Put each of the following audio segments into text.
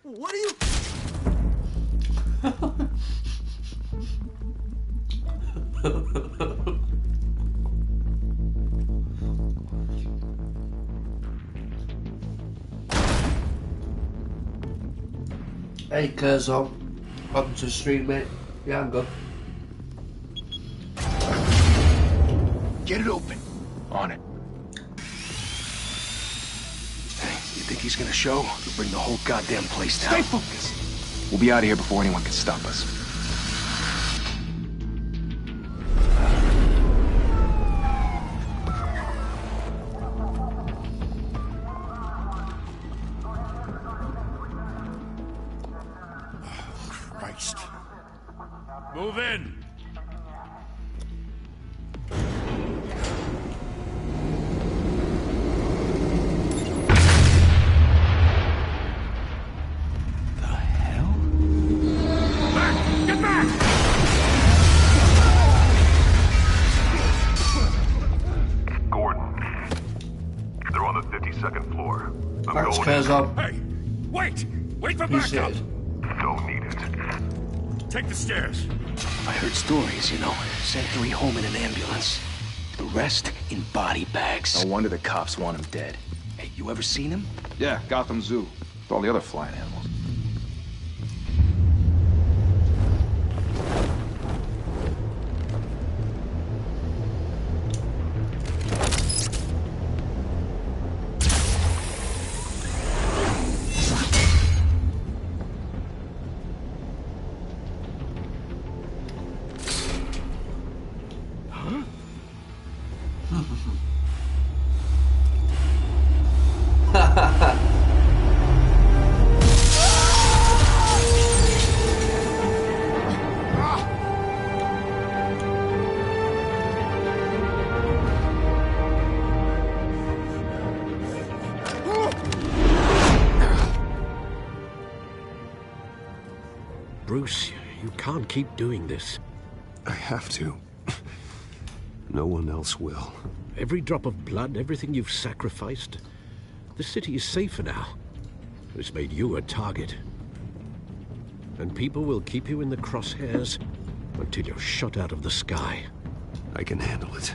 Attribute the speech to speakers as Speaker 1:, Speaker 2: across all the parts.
Speaker 1: What are you...
Speaker 2: Hey, Kurzo. Welcome to the stream, mate. Yeah, I'm good.
Speaker 3: Get it open. On it. Hey, you think he's gonna show? He'll bring the whole goddamn place down. Stay focused. We'll be out of here before anyone can stop us.
Speaker 1: Christ. Move in.
Speaker 2: Thanks, Kurzo.
Speaker 1: Hey, wait! Wait for backup!
Speaker 3: Don't need it.
Speaker 1: Take the stairs.
Speaker 3: I heard stories, you know. Sent 3 home in an ambulance. The rest in body bags. No wonder the cops want him dead. Hey, you ever seen him?
Speaker 4: Yeah, Gotham Zoo. With all the other flying animals.
Speaker 5: Bruce, you can't keep doing this.
Speaker 6: I have to. No one else will.
Speaker 5: Every drop of blood, everything you've sacrificed. The city is safer now. It's made you a target. And people will keep you in the crosshairs until you're shot out of the sky.
Speaker 6: I can handle it.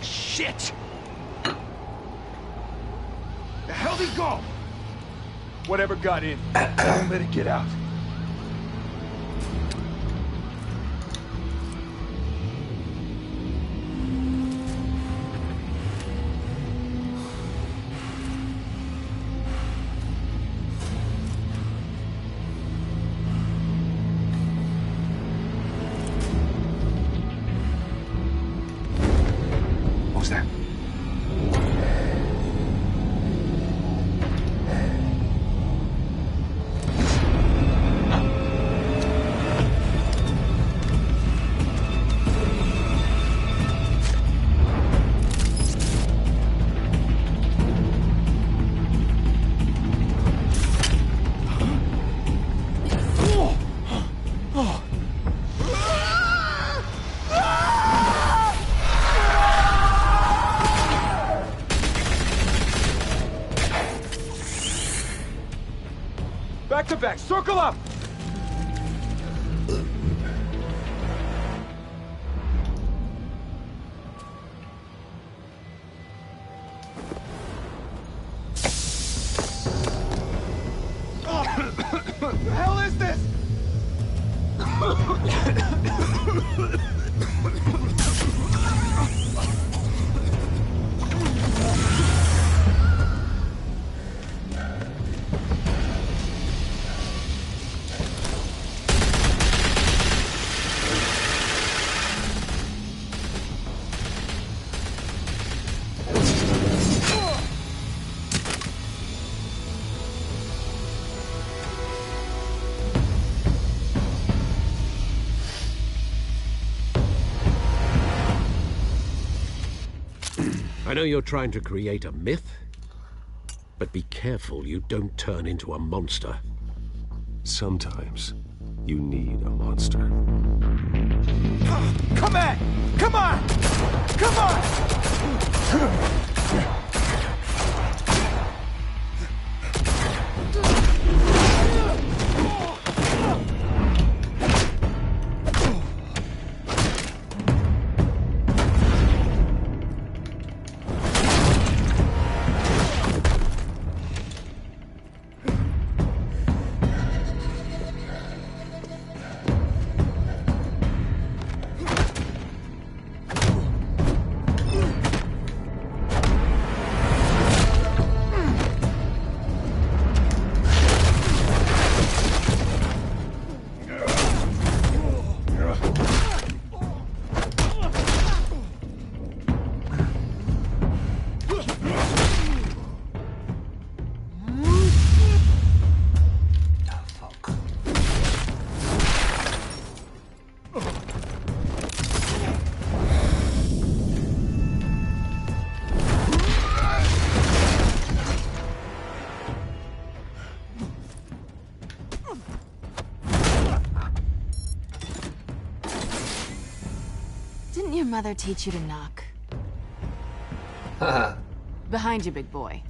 Speaker 3: Shit! The hell did he go? Whatever got in, don't let it get out. What was that? Back to back, circle up! What the hell is this?
Speaker 5: I know you're trying to create a myth, but be careful you don't turn into a monster.
Speaker 6: Sometimes you need a monster.
Speaker 3: Come on! Come on! Come on!
Speaker 7: Didn't your mother teach you to knock? Behind you, big boy.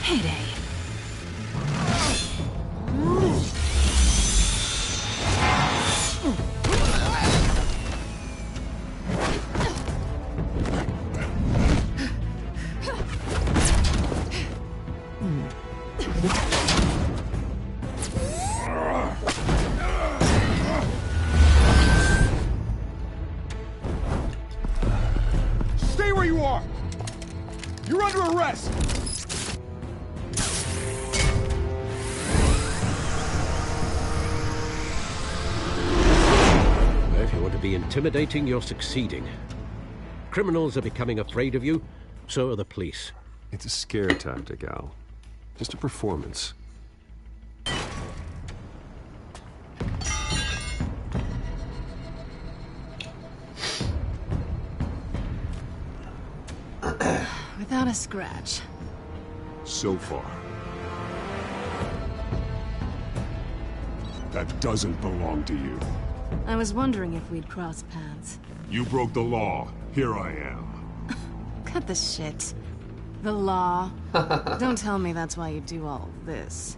Speaker 7: Heyday.
Speaker 4: Stay where you are! You're under arrest!
Speaker 5: If you want to be intimidating, you're succeeding. Criminals are becoming afraid of you, so are the police.
Speaker 6: It's a scare tactic, Al. Just a performance.
Speaker 7: Without a scratch.
Speaker 6: So far. That doesn't belong to you.
Speaker 7: I was wondering if we'd cross paths.
Speaker 6: You broke the law. Here I am.
Speaker 7: Cut the shit. The law. Don't tell me that's why you do all this.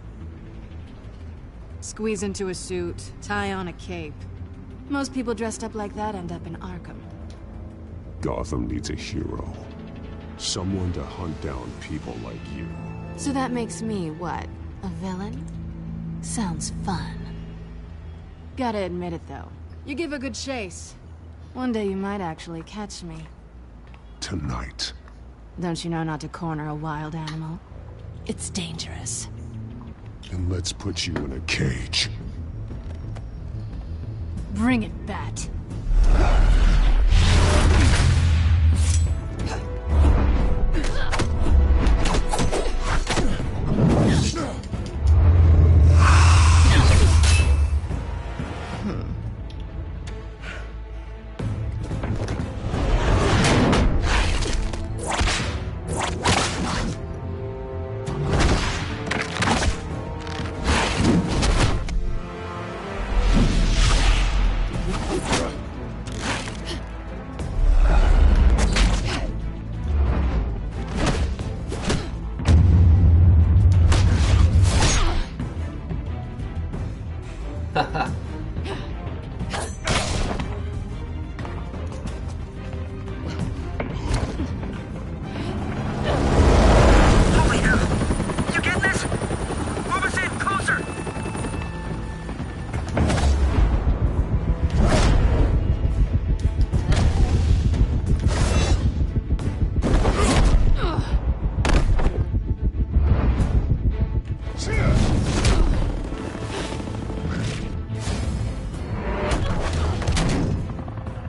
Speaker 7: Squeeze into a suit, tie on a cape. Most people dressed up like that end up in Arkham.
Speaker 6: Gotham needs a hero. Someone to hunt down people like you.
Speaker 7: So that makes me, what, a villain? Sounds fun. Gotta admit it, though. You give a good chase. One day you might actually catch me.
Speaker 6: Tonight.
Speaker 7: Don't you know not to corner a wild animal? It's dangerous.
Speaker 6: And let's put you in a cage.
Speaker 7: Bring it, Bat.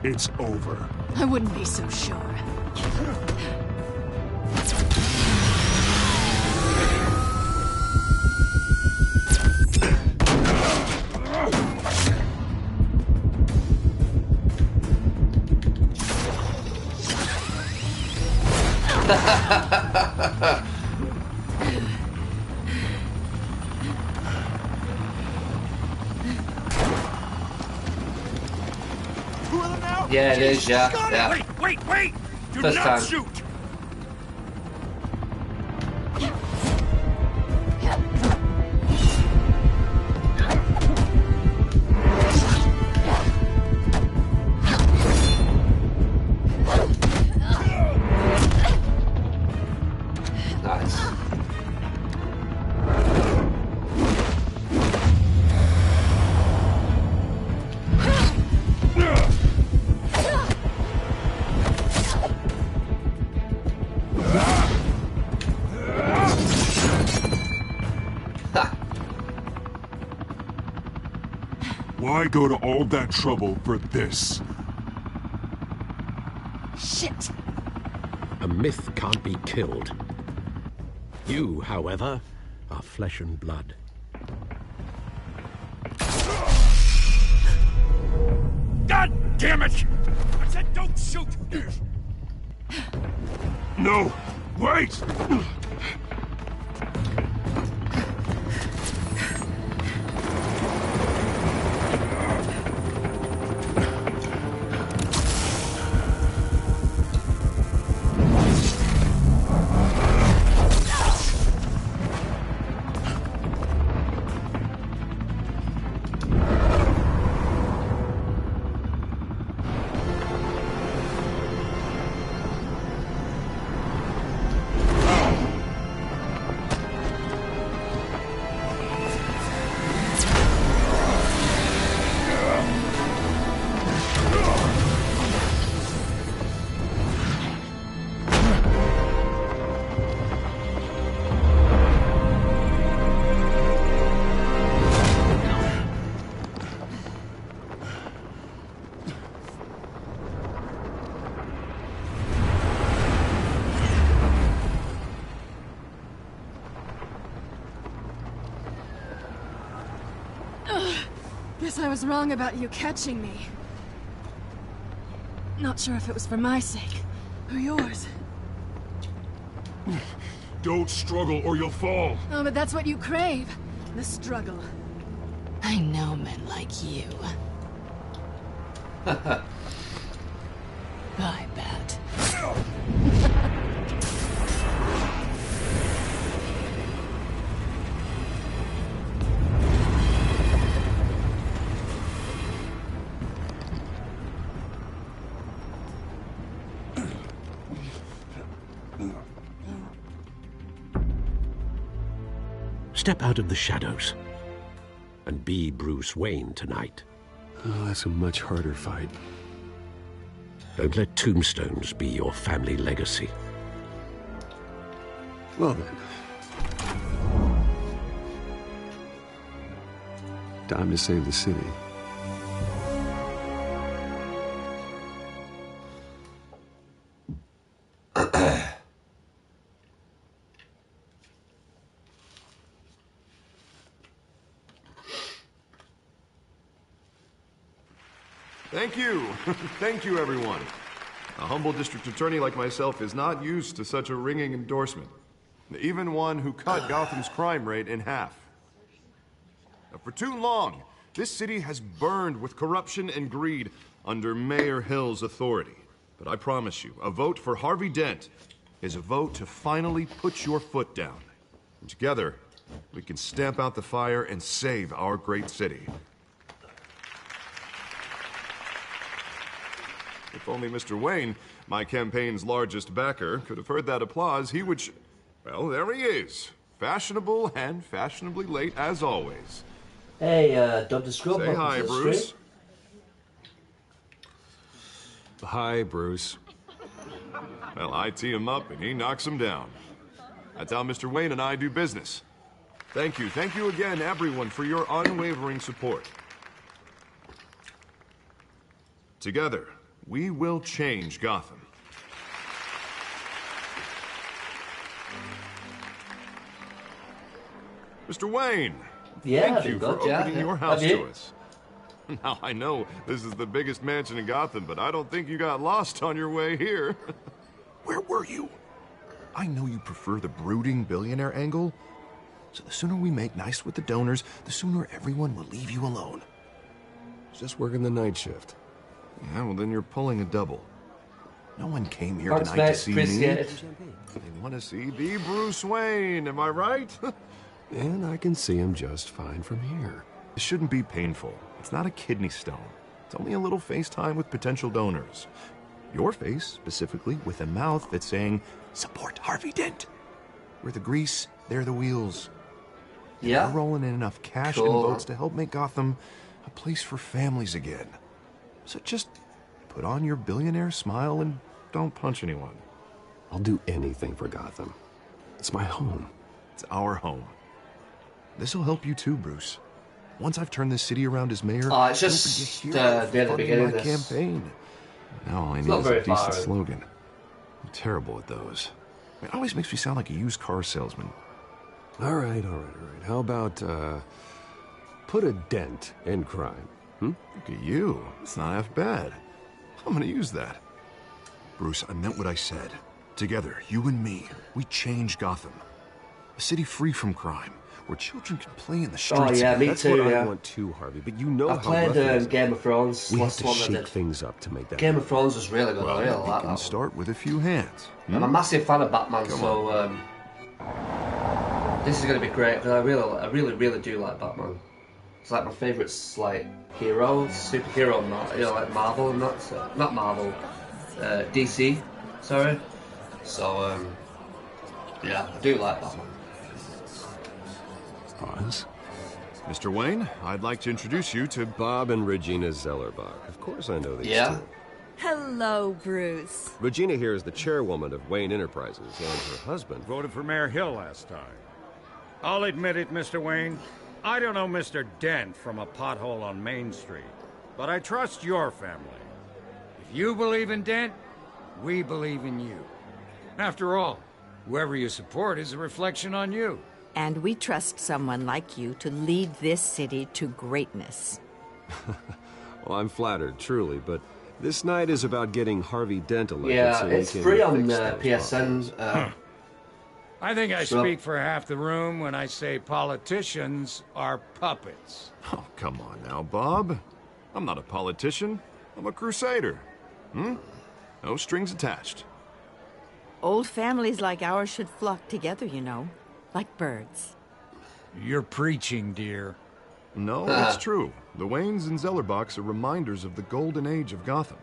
Speaker 6: It's over.
Speaker 7: I wouldn't be so sure.
Speaker 2: Yeah, it is, yeah. Yeah.
Speaker 1: Wait! Do
Speaker 2: First
Speaker 1: not
Speaker 2: time.
Speaker 1: shoot!
Speaker 2: Nice.
Speaker 6: Why go to all that trouble for this?
Speaker 7: Shit!
Speaker 5: A myth can't be killed. You, however, are flesh and blood.
Speaker 1: God damn it! I said don't shoot!
Speaker 6: No! Wait!
Speaker 7: Guess I was wrong about you catching me. Not sure if it was for my sake, or yours.
Speaker 6: Don't struggle or you'll fall.
Speaker 7: Oh, but that's what you crave. The struggle. I know men like you. I bet.
Speaker 5: Step out of the shadows and be Bruce Wayne tonight.
Speaker 6: Oh, that's a much harder fight.
Speaker 5: Don't let tombstones be your family legacy.
Speaker 6: Well then. Time to save the city.
Speaker 8: Thank you. Thank you, everyone. A humble district attorney like myself is not used to such a ringing endorsement. Even one who cut Gotham's crime rate in half. For too long, this city has burned with corruption and greed under Mayor Hill's authority. But I promise you, a vote for Harvey Dent is a vote to finally put your foot down. And together, we can stamp out the fire and save our great city. If only Mr. Wayne, my campaign's largest backer, could have heard that applause, he would well, there he is. Fashionable and fashionably late as always.
Speaker 2: Hey, Dr. Scrub.
Speaker 8: Say hi, Bruce.
Speaker 2: Stream.
Speaker 6: Hi, Bruce.
Speaker 8: Well, I tee him up and he knocks him down. That's how Mr. Wayne and I do business. Thank you again, everyone, for your unwavering support. Together, we will change Gotham. Mr. Wayne, thank you for opening your house to us. Now, I know this is the biggest mansion in Gotham, but I don't think you got lost on your way here. Where were you? I know you prefer the brooding billionaire angle, so the sooner we make nice with the donors, the sooner everyone will leave you alone.
Speaker 6: Just working the night shift.
Speaker 8: Yeah, well, then you're pulling a double. No one came here tonight to see me. They want to see the Bruce Wayne, am I right?
Speaker 6: And I can see him just fine from here.
Speaker 8: It shouldn't be painful. It's not a kidney stone. It's only a little FaceTime with potential donors. Your face, specifically, with a mouth that's saying, support Harvey Dent. We're the grease, they're the wheels.
Speaker 2: Yeah.
Speaker 8: We're rolling in enough cash and votes to help make Gotham a place for families again. So just put on your billionaire smile and don't punch anyone.
Speaker 6: I'll do anything for Gotham. It's my home.
Speaker 8: It's our home. This'll help you too, Bruce. Once I've turned this city around as mayor,
Speaker 2: Oh, it's just
Speaker 8: you'll be a hero
Speaker 2: near the
Speaker 8: funding
Speaker 2: beginning
Speaker 8: my
Speaker 2: of this.
Speaker 8: campaign. Now all I need
Speaker 2: not
Speaker 8: is a
Speaker 2: very
Speaker 8: decent
Speaker 2: far in.
Speaker 8: slogan. I'm terrible at those. It always makes me sound like a used car salesman.
Speaker 6: All right. How about, put a dent in crime?
Speaker 8: Look at you. It's not half bad. I'm gonna use that. Bruce, I meant what I said. Together, you and me, we change Gotham. A city free from crime, where children can play in the streets.
Speaker 2: Oh yeah, me
Speaker 6: That's
Speaker 2: too.
Speaker 6: what
Speaker 2: Yeah.
Speaker 6: I want too, Harvey. But you know
Speaker 2: I
Speaker 6: how
Speaker 2: played
Speaker 6: rough it is.
Speaker 2: Game of Thrones.
Speaker 6: We have
Speaker 2: Last
Speaker 6: to
Speaker 2: one I
Speaker 6: shake
Speaker 2: did.
Speaker 6: things up to make that.
Speaker 2: Game of Thrones was really good.
Speaker 8: Well,
Speaker 2: I really
Speaker 8: we
Speaker 2: like
Speaker 8: can
Speaker 2: that.
Speaker 8: start with a few hands.
Speaker 2: I'm a massive fan of Batman,
Speaker 8: Come
Speaker 2: so this is going to be great because I really do like Batman. It's like my favourite like hero, superhero, and that, you know, like Marvel and that. So, not Marvel, DC. Sorry. So yeah, I do like Batman.
Speaker 6: Pause.
Speaker 8: Mr. Wayne, I'd like to introduce you to
Speaker 6: Bob and Regina Zellerbach. Of course I know these
Speaker 2: Yeah.
Speaker 6: two.
Speaker 9: Hello, Bruce.
Speaker 6: Regina here is the chairwoman of Wayne Enterprises, and her husband.
Speaker 1: Voted for Mayor Hill last time. I'll admit it, Mr. Wayne. I don't know Mr. Dent from a pothole on Main Street, but I trust your family. If you believe in Dent, we believe in you. After all, whoever you support is a reflection on you.
Speaker 9: And we trust someone like you to lead this city to greatness.
Speaker 6: Well, I'm flattered, truly, but this night is about getting Harvey Dent elected
Speaker 2: Yeah,
Speaker 6: so he
Speaker 2: it's
Speaker 6: can
Speaker 2: free on
Speaker 6: fix those
Speaker 2: PSN.
Speaker 6: problems.
Speaker 1: I think I
Speaker 2: So-
Speaker 1: speak for half the room when I say politicians are puppets.
Speaker 8: Oh, come on now, Bob. I'm not a politician. I'm a crusader. No strings attached.
Speaker 9: Old families like ours should flock together, you know, like birds.
Speaker 1: You're preaching, dear.
Speaker 8: No, it's true. The Waynes and Zellerbachs are reminders of the golden age of Gotham.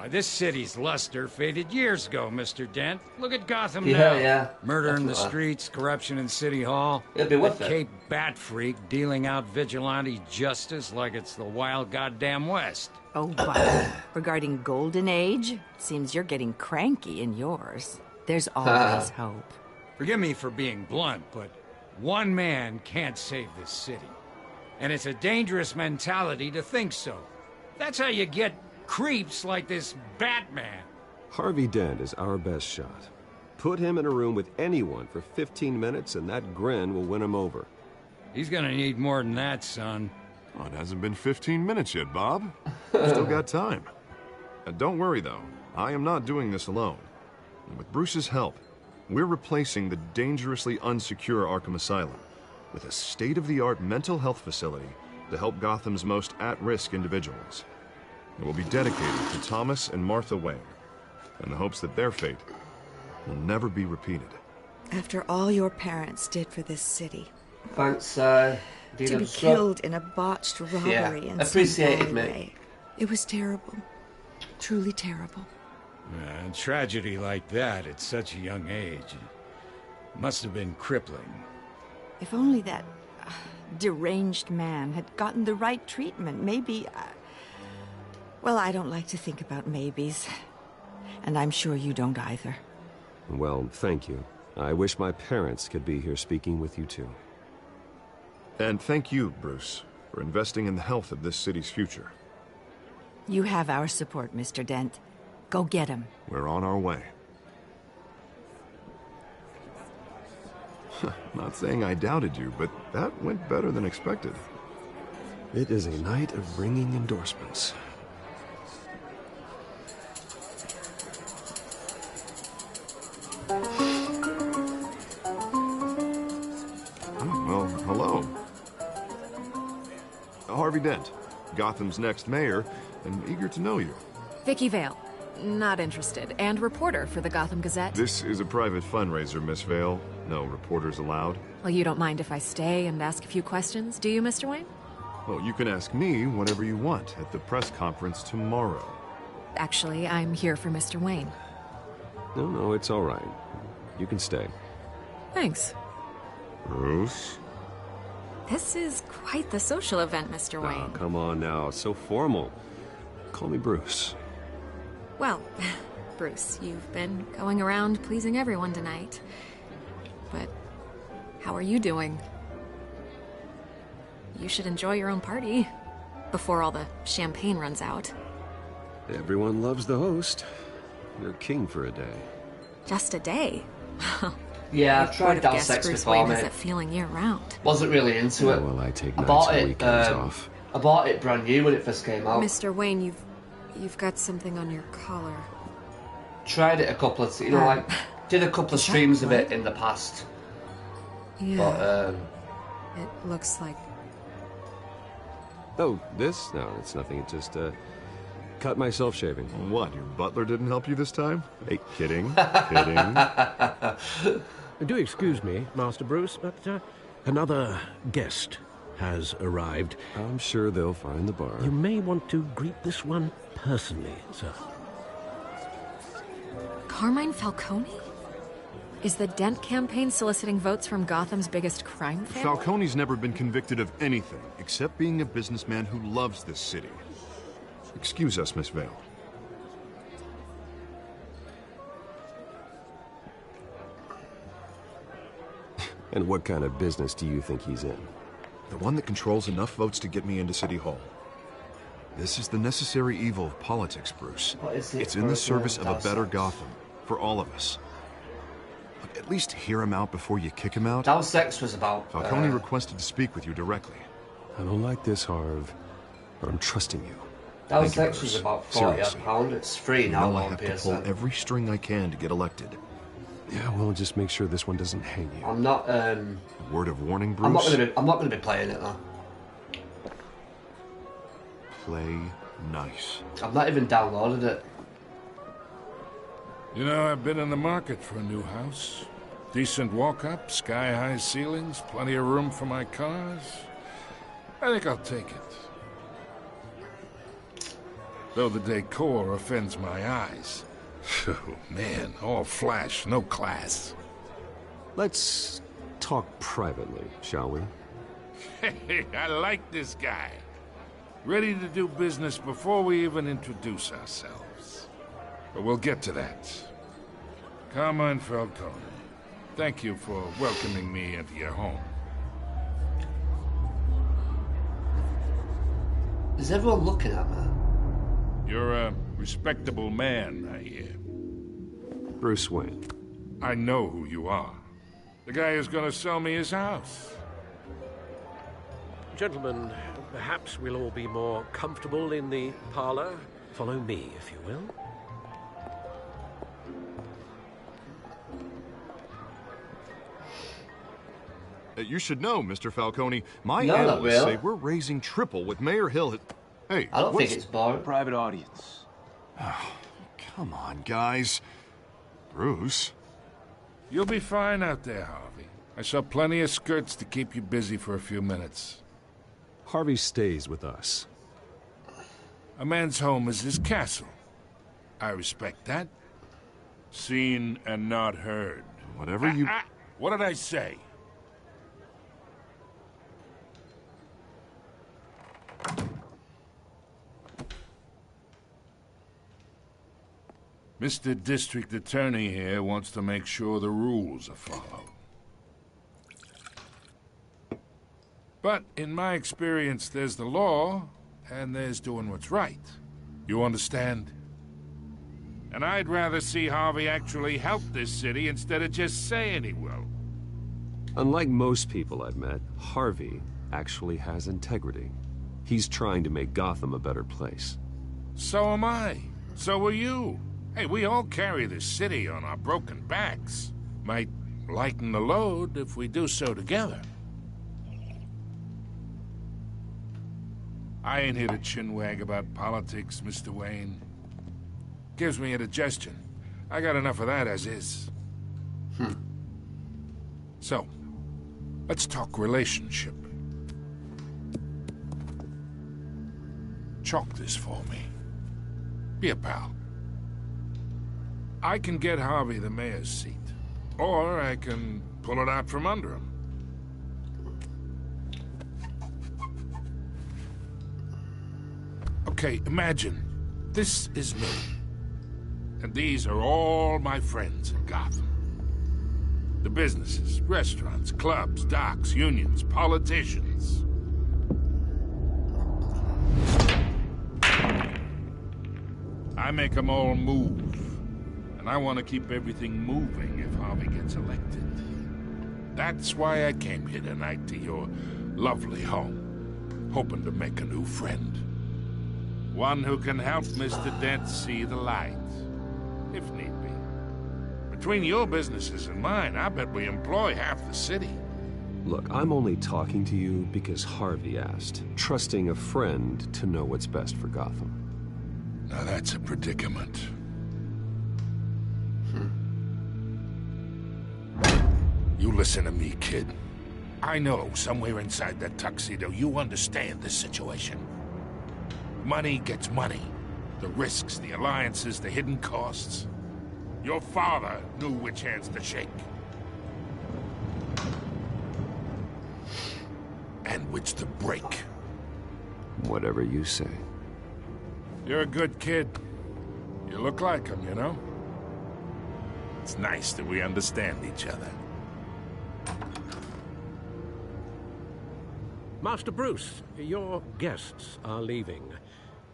Speaker 1: This city's luster faded years ago, Mr. Dent. Look at Gotham
Speaker 2: Yeah,
Speaker 1: now.
Speaker 2: yeah,
Speaker 1: Murder in the
Speaker 2: definitely.
Speaker 1: streets, corruption in City Hall.
Speaker 2: It'd be worth
Speaker 1: The
Speaker 2: it.
Speaker 1: Cape Bat Freak dealing out vigilante justice like it's the wild goddamn West.
Speaker 9: Oh, but regarding Golden Age, seems you're getting cranky in yours. There's always hope.
Speaker 1: Forgive me for being blunt, but one man can't save this city. And it's a dangerous mentality to think so. That's how you get creeps like this Batman.
Speaker 6: Harvey Dent is our best shot. Put him in a room with anyone for 15 minutes and that grin will win him over.
Speaker 1: He's gonna need more than that, son.
Speaker 8: Oh, it hasn't been 15 minutes yet, Bob. Still got time. Don't worry, though. I am not doing this alone. And with Bruce's help, we're replacing the dangerously unsecure Arkham Asylum with a state-of-the-art mental health facility to help Gotham's most at-risk individuals. It will be dedicated to Thomas and Martha Wayne, in the hopes that their fate will never be repeated.
Speaker 10: After all your parents did for this city,
Speaker 2: Thanks,
Speaker 10: to
Speaker 2: Dina
Speaker 10: be
Speaker 2: Struck.
Speaker 10: killed in a botched robbery
Speaker 2: Yeah,
Speaker 10: in
Speaker 2: appreciate
Speaker 10: some
Speaker 2: it,
Speaker 10: bad
Speaker 2: mate.
Speaker 10: way. It was terrible. Truly terrible.
Speaker 1: A tragedy like that at such a young age must have been crippling.
Speaker 9: If only that deranged man had gotten the right treatment, maybe... well, I don't like to think about maybes. And I'm sure you don't either.
Speaker 6: Well, thank you. I wish my parents could be here speaking with you too.
Speaker 8: And thank you, Bruce, for investing in the health of this city's future.
Speaker 9: You have our support, Mr. Dent. Go get him.
Speaker 8: We're on our way. Not saying I doubted you, but that went better than expected.
Speaker 6: It is a night of ringing endorsements.
Speaker 8: Oh, well, hello. Harvey Dent, Gotham's next mayor, and eager to know you.
Speaker 7: Vicky Vale. Not interested. And reporter for the Gotham Gazette.
Speaker 8: This is a private fundraiser, Miss Vale. No reporters allowed.
Speaker 7: Well, you don't mind if I stay and ask a few questions, do you, Mr. Wayne?
Speaker 8: Well, you can ask me whatever you want at the press conference tomorrow.
Speaker 7: Actually, I'm here for Mr. Wayne.
Speaker 6: No, it's all right. You can stay.
Speaker 7: Thanks.
Speaker 8: Bruce?
Speaker 7: This is quite the social event, Mr.
Speaker 6: Oh,
Speaker 7: Wayne.
Speaker 6: come on now. It's so formal. Call me Bruce.
Speaker 7: Well, Bruce, you've been going around pleasing everyone tonight. But how are you doing?
Speaker 11: you should enjoy your own party. Before all the champagne runs out.
Speaker 6: Everyone loves the host. You're king for a day.
Speaker 11: Just a day?
Speaker 2: Yeah, I've tried Darkside before,
Speaker 11: Wayne
Speaker 2: mate.
Speaker 11: has that feeling year-round.
Speaker 2: Wasn't really into it.
Speaker 6: Well, I take
Speaker 2: I
Speaker 6: nights
Speaker 2: bought
Speaker 6: and
Speaker 2: it.
Speaker 6: weekends off.
Speaker 2: I bought it brand new when it first came out.
Speaker 11: Mr. Wayne, you've got something on your collar.
Speaker 2: Tried it a couple of, like, did a couple of streams of it in the past.
Speaker 11: Yeah.
Speaker 2: But
Speaker 11: it looks like.
Speaker 6: Oh, this? No, it's nothing. It just, cut myself shaving.
Speaker 8: What, your butler didn't help you this time? Hey, kidding.
Speaker 5: Do excuse me, Master Bruce, but another guest has arrived.
Speaker 6: I'm sure they'll find the bar.
Speaker 5: You may want to greet this one personally, sir.
Speaker 11: Carmine Falcone? Is the Dent campaign soliciting votes from Gotham's biggest crime family?
Speaker 8: Falcone's never been convicted of anything except being a businessman who loves this city. Excuse us, Miss Vale.
Speaker 6: And what kind of business do you think he's in?
Speaker 8: The one that controls enough votes to get me into City Hall. This is the necessary evil of politics, Bruce.
Speaker 2: What is it
Speaker 8: It's in the service of a better
Speaker 2: Darkside?
Speaker 8: Gotham, for all of us. Look, at least hear him out before you kick him out.
Speaker 2: Darkside was about.
Speaker 8: Falcone requested to speak with you directly.
Speaker 6: I don't like this, Harv, but I'm trusting you.
Speaker 2: Darkside
Speaker 8: Thank you,
Speaker 2: was
Speaker 8: Bruce.
Speaker 2: about
Speaker 8: Seriously.
Speaker 2: £40. It's free
Speaker 8: You
Speaker 2: now
Speaker 8: know I
Speaker 2: on
Speaker 8: have to pull
Speaker 2: PSN.
Speaker 8: every string I can to get elected.
Speaker 6: Yeah, well, just make sure this one doesn't hang you.
Speaker 2: I'm not.
Speaker 8: Word of warning, Bruce.
Speaker 2: I'm not gonna be playing it though.
Speaker 8: Play nice.
Speaker 2: I've not even downloaded it.
Speaker 12: You know, I've been in the market for a new house. Decent walk-up, sky-high ceilings, plenty of room for my cars. I think I'll take it. Though the decor offends my eyes. Oh, man, all flash, no class.
Speaker 6: Let's talk privately, shall we?
Speaker 12: Hey, I like this guy. Ready to do business before we even introduce ourselves. But we'll get to that. Carmine Falcone, thank you for welcoming me into your home.
Speaker 2: Is everyone looking at me?
Speaker 12: You're a respectable man, I hear.
Speaker 6: Bruce Wayne.
Speaker 12: I know who you are. The guy who's gonna sell me his house.
Speaker 5: Gentlemen, perhaps we'll all be more comfortable in the parlor. Follow me, if you will.
Speaker 8: You should know, Mr. Falcone. My
Speaker 2: No, not
Speaker 8: analysts
Speaker 2: really.
Speaker 8: say we're raising triple with Mayor Hill. Hey,
Speaker 2: I don't
Speaker 8: what's...
Speaker 2: think it's boring.
Speaker 3: Private audience.
Speaker 8: Come on, guys. Bruce.
Speaker 12: You'll be fine out there, Harvey. I saw plenty of skirts to keep you busy for a few minutes.
Speaker 6: Harvey stays with us.
Speaker 12: A man's home is his castle. I respect that. Seen and not heard.
Speaker 8: Whatever you...
Speaker 12: What did I say? Mr. District Attorney here wants to make sure the rules are followed. But in my experience, there's the law, and there's doing what's right. You understand? And I'd rather see Harvey actually help this city instead of just saying he will.
Speaker 6: Unlike most people I've met, Harvey actually has integrity. He's trying to make Gotham a better place.
Speaker 12: So am I. So are you. Hey, we all carry this city on our broken backs. Might lighten the load if we do so together. I ain't here to chinwag about politics, Mr. Wayne. Gives me indigestion. I got enough of that as is. So, let's talk relationship. Chalk this for me. Be a pal. I can get Harvey the mayor's seat, or I can pull it out from under him. Okay, imagine this is me, and these are all my friends in Gotham. The businesses, restaurants, clubs, docks, unions, politicians. I make them all move. And I want to keep everything moving if Harvey gets elected. That's why I came here tonight to your lovely home, hoping to make a new friend. One who can help Mr. Dent see the light, if need be. Between your businesses and mine, I bet we employ half the city.
Speaker 6: Look, I'm only talking to you because Harvey asked, trusting a friend to know what's best for Gotham.
Speaker 12: Now that's a predicament. You listen to me, kid. I know somewhere inside that tuxedo you understand this situation. Money gets money. The risks, the alliances, the hidden costs. Your father knew which hands to shake. And which to break.
Speaker 6: Whatever you say.
Speaker 12: You're a good kid. You look like him, you know? It's nice that we understand each other.
Speaker 5: Master Bruce, your guests are leaving.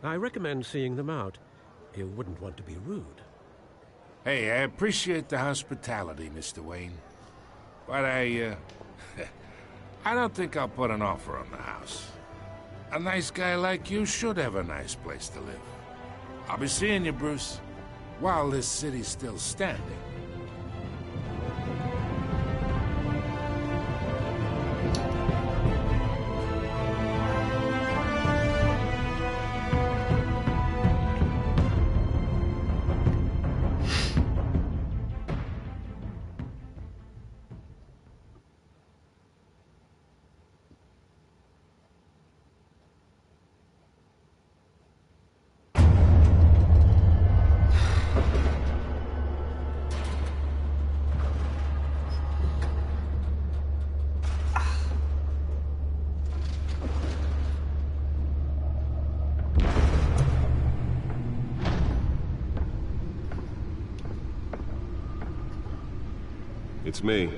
Speaker 5: I recommend seeing them out. You wouldn't want to be rude.
Speaker 12: Hey, I appreciate the hospitality, Mr. Wayne. But I don't think I'll put an offer on the house. A nice guy like you should have a nice place to live. I'll be seeing you, Bruce, while this city's still standing.
Speaker 6: It's me.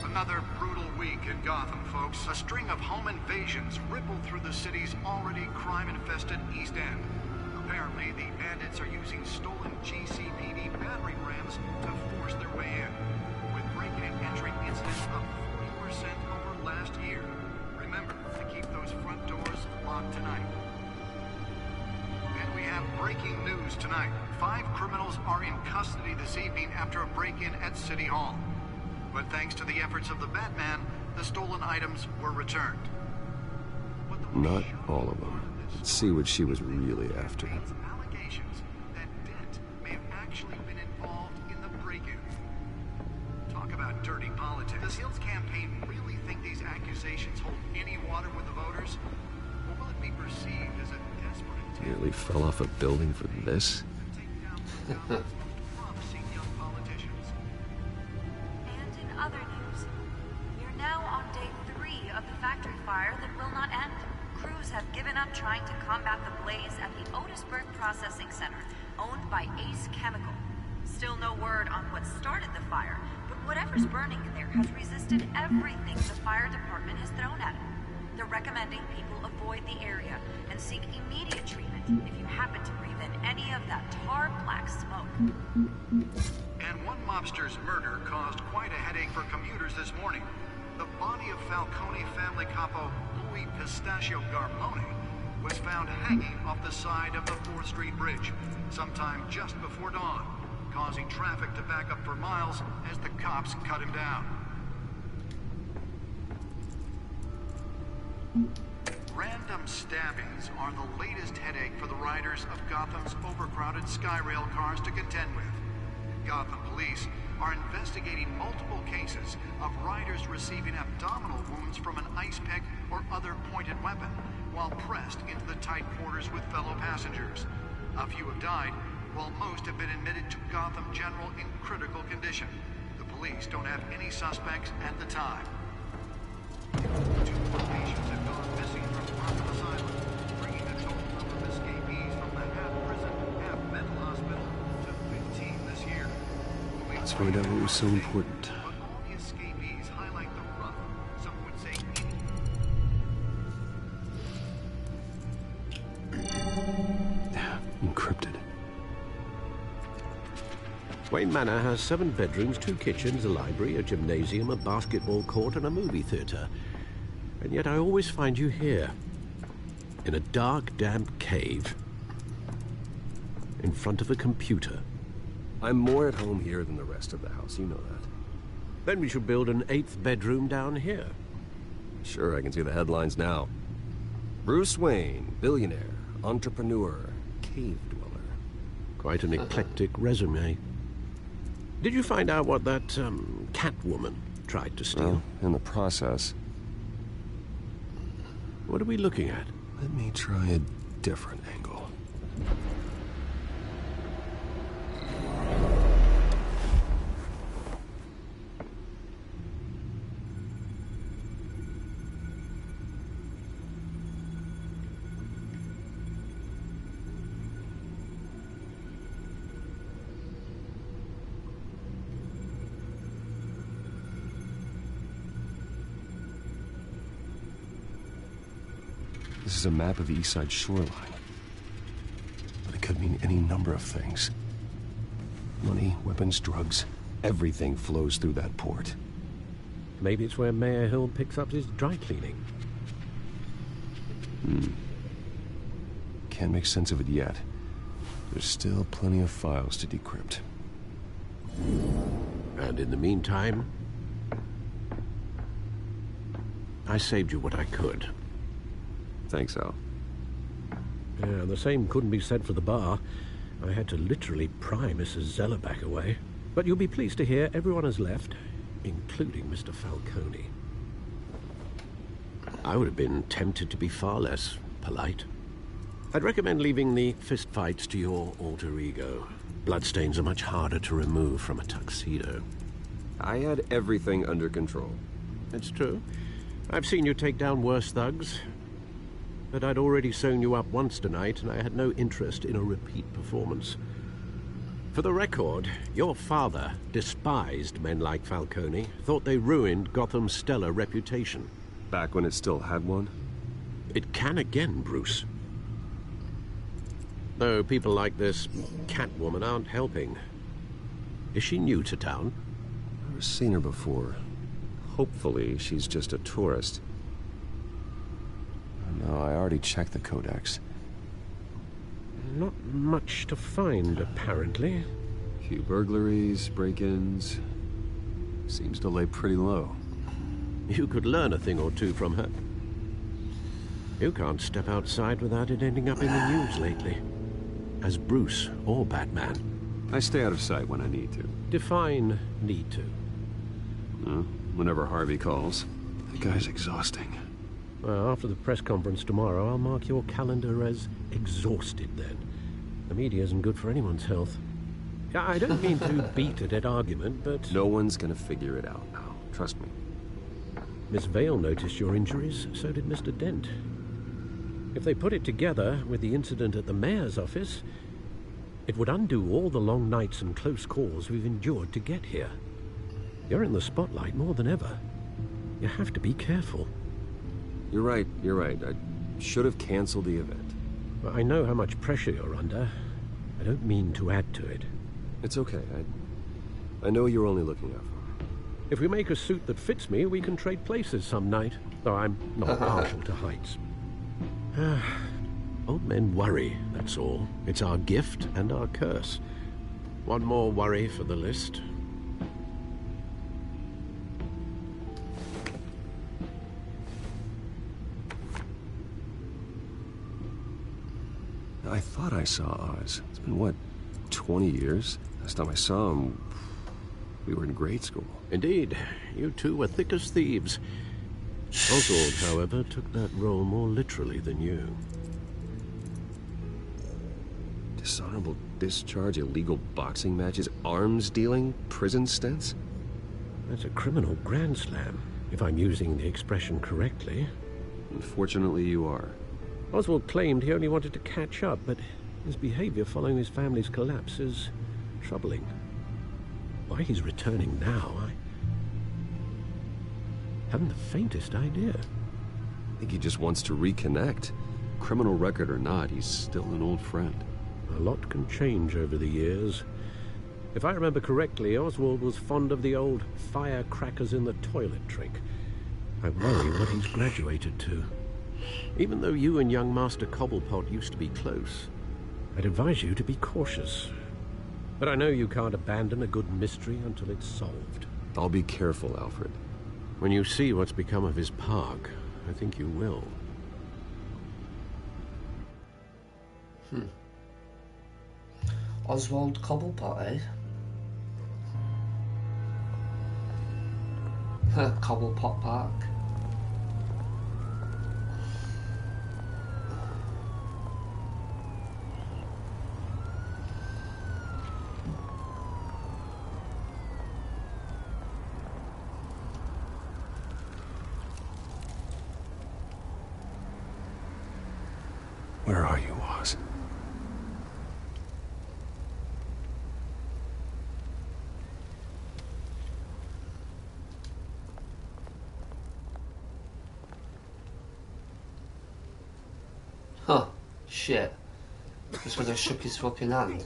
Speaker 13: Another brutal week in Gotham, folks. A string of home invasions rippled through the city's already crime-infested East End. Apparently, the bandits are using stolen GCPD battering rams to force their way in, with breaking and entering incidents up 40% over last year. Remember to keep those front doors locked tonight. And we have breaking news tonight. 5 criminals are in custody this evening after a break-in at City Hall. But thanks to the efforts of the Batman, the stolen items were returned.
Speaker 6: Not all of them. Let's see what she was really after.
Speaker 13: Allegations that Dent may have actually been involved in the break-in. Talk about dirty politics. Does Hill's campaign really think these accusations hold any water with the voters? Or will it be perceived as a desperate attempt?
Speaker 6: Nearly fell off a building for this?
Speaker 14: Other news. We're now on day 3 of the factory fire that will not end. Crews have given up trying to combat the blaze at the Otisburg Processing Center, owned by Ace Chemical. Still no word on what started the fire, but whatever's burning in there has resisted everything the fire department has thrown at it. They're recommending people avoid the area and seek immediate treatment if you happen to breathe in any of that tar black smoke.
Speaker 13: And one mobster's murder caused quite a headache for commuters this morning. The body of Falcone family capo Louis Pistachio Garmone was found hanging off the side of the 4th Street Bridge sometime just before dawn, causing traffic to back up for miles as the cops cut him down. Random stabbings are the latest headache for the riders of Gotham's overcrowded Skyrail cars to contend with. Gotham police are investigating multiple cases of riders receiving abdominal wounds from an ice pick or other pointed weapon while pressed into the tight quarters with fellow passengers. A few have died, while most have been admitted to Gotham General in critical condition. The police don't have any suspects at the time. 2 more patients have gone missing from Arkham Asylum, bringing the total number of escapees from the half-prison, half-mental hospital to 15 this year.
Speaker 6: Let's find out what was so important.
Speaker 13: But all the escapees highlight the rough, some would say
Speaker 6: Encrypted.
Speaker 5: Wayne Manor has 7 bedrooms, 2 kitchens, a library, a gymnasium, a basketball court, and a movie theatre. And yet I always find you here, in a dark, damp cave, in front of a computer.
Speaker 6: I'm more at home here than the rest of the house, you know that.
Speaker 5: Then we should build an 8th bedroom down here.
Speaker 6: Sure, I can see the headlines now. Bruce Wayne, billionaire, entrepreneur, cave dweller.
Speaker 5: Quite an eclectic resume. Did you find out what that, Catwoman tried to steal?
Speaker 6: Well, in the process.
Speaker 5: What are we looking at?
Speaker 6: Let me try a different angle. This is a map of the east side shoreline. But it could mean any number of things. Money, weapons, drugs, everything flows through that port.
Speaker 5: Maybe it's where Mayor Hill picks up his dry cleaning.
Speaker 6: Can't make sense of it yet. There's still plenty of files to decrypt.
Speaker 5: And in the meantime, I saved you what I could.
Speaker 6: Thanks, Al.
Speaker 5: Yeah, the same couldn't be said for the bar. I had to literally pry Mrs. Zellerback away. But you'll be pleased to hear everyone has left, including Mr. Falcone. I would have been tempted to be far less polite. I'd recommend leaving the fistfights to your alter ego. Bloodstains are much harder to remove from a tuxedo.
Speaker 6: I had everything under control.
Speaker 5: It's true. I've seen you take down worse thugs. But I'd already sewn you up once tonight, and I had no interest in a repeat performance. For the record, your father despised men like Falcone, thought they ruined Gotham's stellar reputation.
Speaker 6: Back when it still had one?
Speaker 5: It can again, Bruce. Though people like this Catwoman aren't helping. Is she new to town?
Speaker 6: I've never seen her before. Hopefully, she's just a tourist. No, I already checked the codex.
Speaker 5: Not much to find, apparently.
Speaker 6: Few burglaries, break-ins. Seems to lay pretty low.
Speaker 5: You could learn a thing or two from her. You can't step outside without it ending up in the news lately. As Bruce or Batman.
Speaker 6: I stay out of sight when I need to.
Speaker 5: Define need to.
Speaker 6: Whenever Harvey calls. The guy's exhausting.
Speaker 5: Well, after the press conference tomorrow, I'll mark your calendar as exhausted then. The media isn't good for anyone's health. I don't mean to beat a dead argument, but...
Speaker 6: No one's gonna figure it out now. Trust me.
Speaker 5: Miss Vale noticed your injuries, so did Mr. Dent. If they put it together with the incident at the mayor's office, it would undo all the long nights and close calls we've endured to get here. You're in the spotlight more than ever. You have to be careful.
Speaker 6: You're right. I should have canceled the event.
Speaker 5: Well, I know how much pressure you're under. I don't mean to add to it.
Speaker 6: It's okay. I know you're only looking out for me.
Speaker 5: If we make a suit that fits me, we can trade places some night. Though I'm not partial to heights. Old men worry, that's all. It's our gift and our curse. One more worry for the list.
Speaker 6: I thought I saw Oz. It's been, what, 20 years? Last time I saw him, we were in grade school.
Speaker 5: Indeed. You two were thick as thieves. Oswald, however, took that role more literally than you.
Speaker 6: Dishonorable discharge, illegal boxing matches, arms dealing, prison stints?
Speaker 5: That's a criminal grand slam, if I'm using the expression correctly.
Speaker 6: Unfortunately, you are.
Speaker 5: Oswald claimed he only wanted to catch up, but his behavior following his family's collapse is troubling. Why he's returning now, I haven't the faintest idea.
Speaker 6: I think he just wants to reconnect. Criminal record or not, he's still an old friend.
Speaker 5: A lot can change over the years. If I remember correctly, Oswald was fond of the old firecrackers in the toilet trick. I worry what he's graduated to. Even though you and young Master Cobblepot used to be close, I'd advise you to be cautious. But I know you can't abandon a good mystery until it's solved.
Speaker 6: I'll be careful, Alfred.
Speaker 5: When you see what's become of his park, I think you will.
Speaker 2: Oswald Cobblepot, eh? Cobblepot Park.
Speaker 6: Where are you, Oz?
Speaker 2: Huh. Shit. Just when I shook his fucking hand.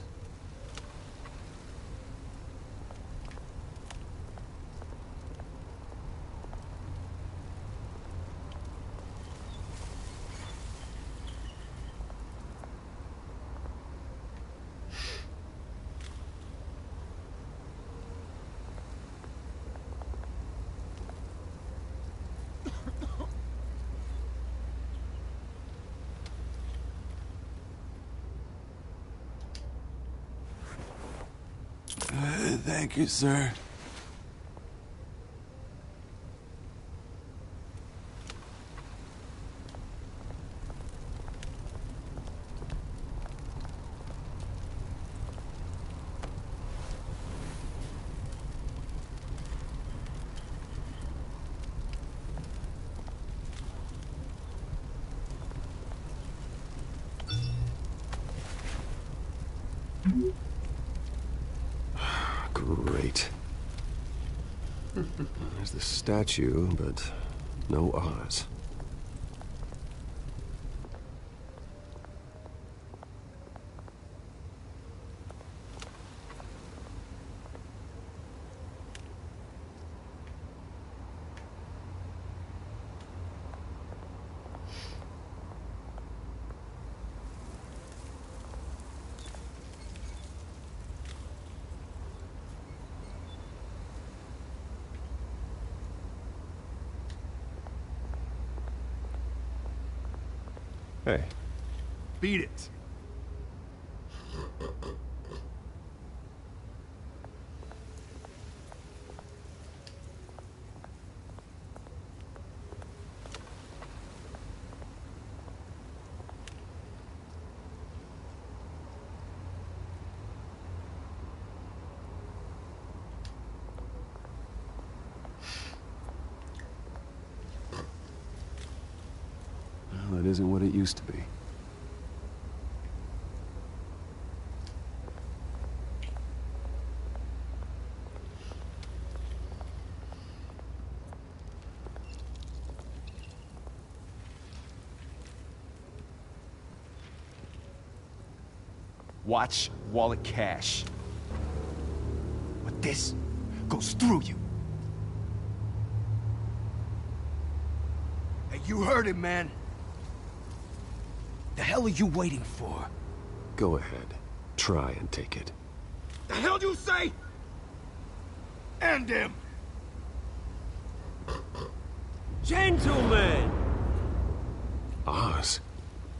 Speaker 4: Thank you, sir.
Speaker 6: Great. There's the statue, but no Oz. Hey.
Speaker 4: Beat it.
Speaker 6: Well, that isn't what it used to be.
Speaker 4: Watch wallet cash. But this goes through you. Hey, you heard him, man. The hell are you waiting for?
Speaker 6: Go ahead. Try and take it.
Speaker 4: The hell do you say? End him!
Speaker 15: Gentlemen!
Speaker 6: Oz.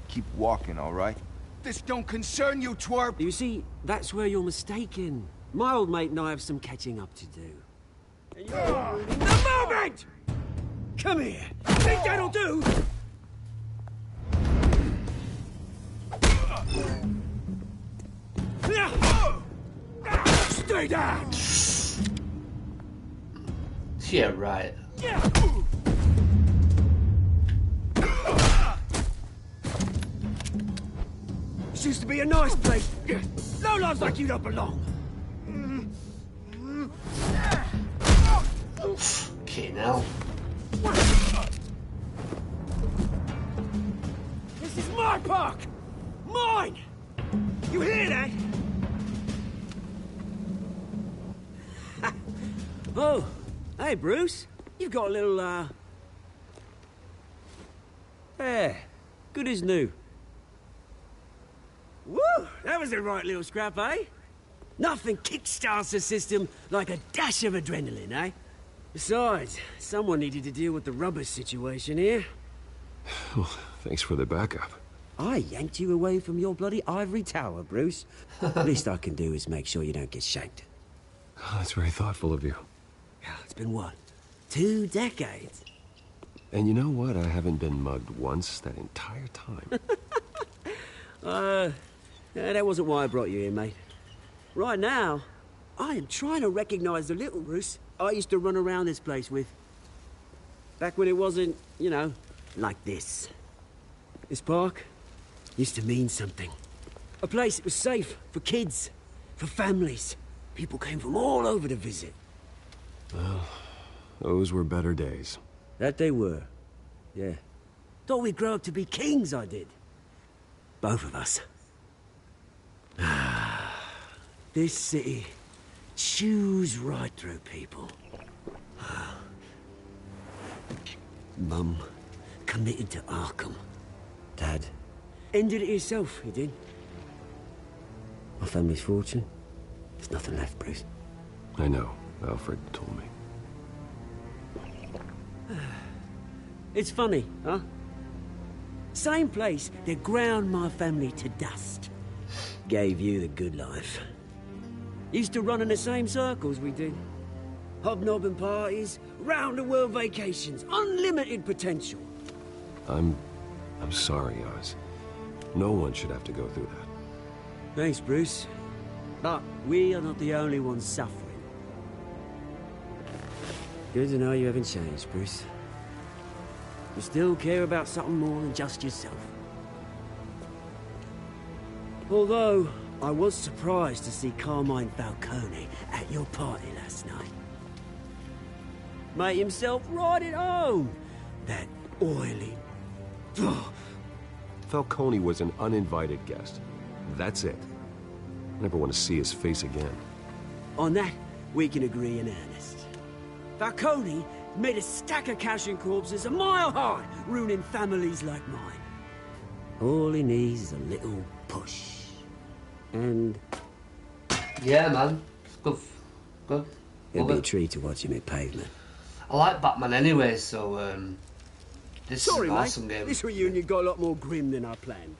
Speaker 4: Keep walking, all right? This don't concern you, twerp!
Speaker 15: You see, that's where you're mistaken. My old mate and I have some catching up to do. The moment! Come here! Think that'll do? Stay down!
Speaker 2: Yeah, right.
Speaker 15: This used to be a nice place. No lives like you don't belong.
Speaker 2: Okay, now.
Speaker 15: This is my park! Mine! You hear that? Oh, hey, Bruce. You've got a little, Yeah, good as new. Woo! That was a right little scrap, eh? Nothing kickstarts the system like a dash of adrenaline, eh? Besides, someone needed to deal with the rubber situation here.
Speaker 6: Well, thanks for the backup.
Speaker 15: I yanked you away from your bloody ivory tower, Bruce. Least I can do is make sure you don't get shanked.
Speaker 6: Oh, that's very thoughtful of you.
Speaker 15: It's been what? 2 decades?
Speaker 6: And you know what? I haven't been mugged once that entire time.
Speaker 15: Yeah, that wasn't why I brought you here, mate. Right now, I am trying to recognize the little Bruce I used to run around this place with. Back when it wasn't, you know, like this. This park used to mean something. A place that was safe for kids, for families. People came from all over to visit.
Speaker 6: Well, those were better days.
Speaker 15: That they were. Yeah. Thought we'd grow up to be kings, I did. Both of us. This city chews right through people. Mum committed to Arkham. Dad ended it himself, he did. My family's fortune. There's nothing left, Bruce.
Speaker 6: I know. Alfred told me.
Speaker 15: It's funny, huh? Same place that ground my family to dust. Gave you the good life. Used to run in the same circles we did. Hobnobbing parties, round-the-world vacations, unlimited potential.
Speaker 6: I'm sorry, Oz. No one should have to go through that.
Speaker 15: Thanks, Bruce. But we are not the only ones suffering. Good to know you haven't changed, Bruce. You still care about something more than just yourself. Although, I was surprised to see Carmine Falcone at your party last night. Made himself right at home. That oily...
Speaker 6: Falcone was an uninvited guest. That's it. I never want to see his face again.
Speaker 15: On that, we can agree in earnest. Falcone made a stack of cash and corpses a mile high, ruining families like mine. All he needs is a little push. And...
Speaker 2: Yeah, man. It's good. Good.
Speaker 15: It'll be a treat to watch him hit pavement.
Speaker 2: I like Batman anyway, so, this
Speaker 15: Sorry,
Speaker 2: is an
Speaker 15: mate.
Speaker 2: awesome game.
Speaker 15: This reunion got a lot more grim than I planned.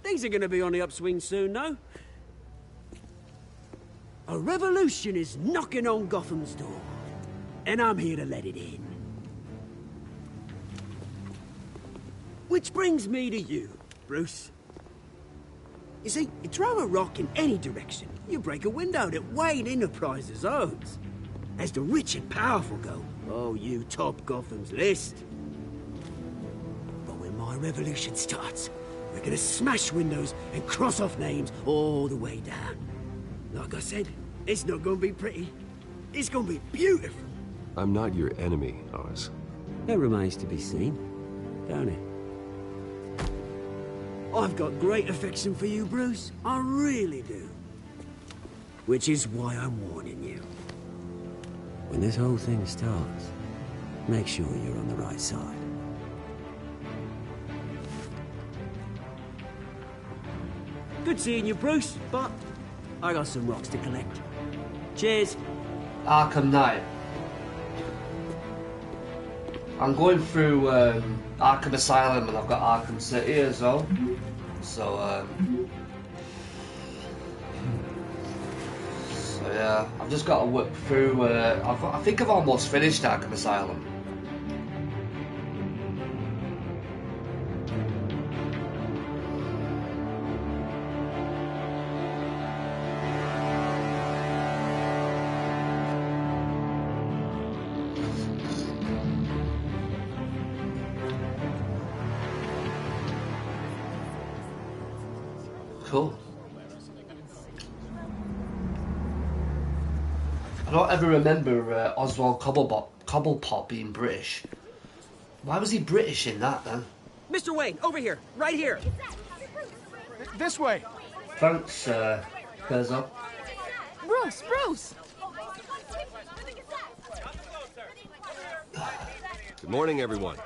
Speaker 15: Things are gonna be on the upswing soon, no? A revolution is knocking on Gotham's door. And I'm here to let it in. Which brings me to you, Bruce. You see, you throw a rock in any direction, you break a window that Wayne Enterprises owns. As the rich and powerful go, oh, you top Gotham's list. But when my revolution starts, we're gonna smash windows and cross off names all the way down. Like I said, it's not gonna be pretty. It's gonna be beautiful.
Speaker 6: I'm not your enemy, Oz.
Speaker 15: That remains to be seen, don't it? I've got great affection for you, Bruce. I really do. Which is why I'm warning you. When this whole thing starts, make sure you're on the right side. Good seeing you, Bruce, but I got some rocks to collect. Cheers.
Speaker 2: Arkham Knight. I'm going through Arkham Asylum and I've got Arkham City as well. So yeah, I've just got to work through. I think I've almost finished Arkham Asylum. Cool. I don't ever remember Oswald Cobblepot being British. Why was he British in that, then?
Speaker 15: Mr. Wayne, over here. Right here.
Speaker 4: This way.
Speaker 2: Thanks, Bezo.
Speaker 7: Bruce!
Speaker 6: Good morning, everyone.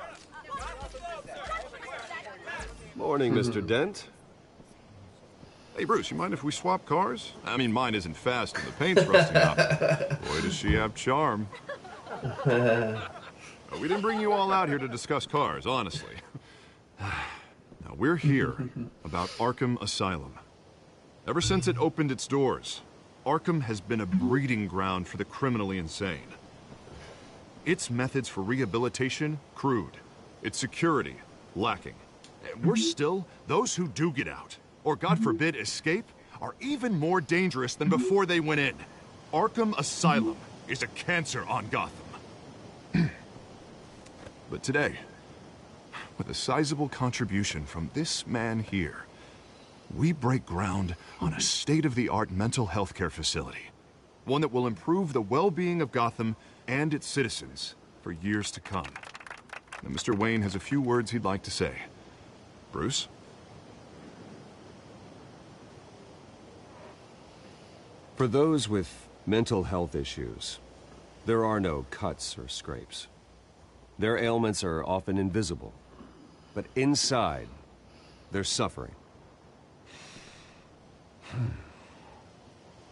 Speaker 6: Morning, Mr. Dent.
Speaker 8: Hey, Bruce, you mind if we swap cars? I mean, mine isn't fast and the paint's rusting up. Boy, does she have charm. We didn't bring you all out here to discuss cars, honestly. Now, we're here about Arkham Asylum. Ever since it opened its doors, Arkham has been a breeding ground for the criminally insane. Its methods for rehabilitation, crude. Its security, lacking. And worse still, those who do get out, or God forbid escape, are even more dangerous than before they went in. Arkham Asylum is a cancer on Gotham. But today, with a sizable contribution from this man here, we break ground on a state-of-the-art mental health care facility. One that will improve the well-being of Gotham and its citizens for years to come. Now, Mr. Wayne has a few words he'd like to say. Bruce?
Speaker 6: For those with mental health issues, there are no cuts or scrapes. Their ailments are often invisible, but inside, they're suffering.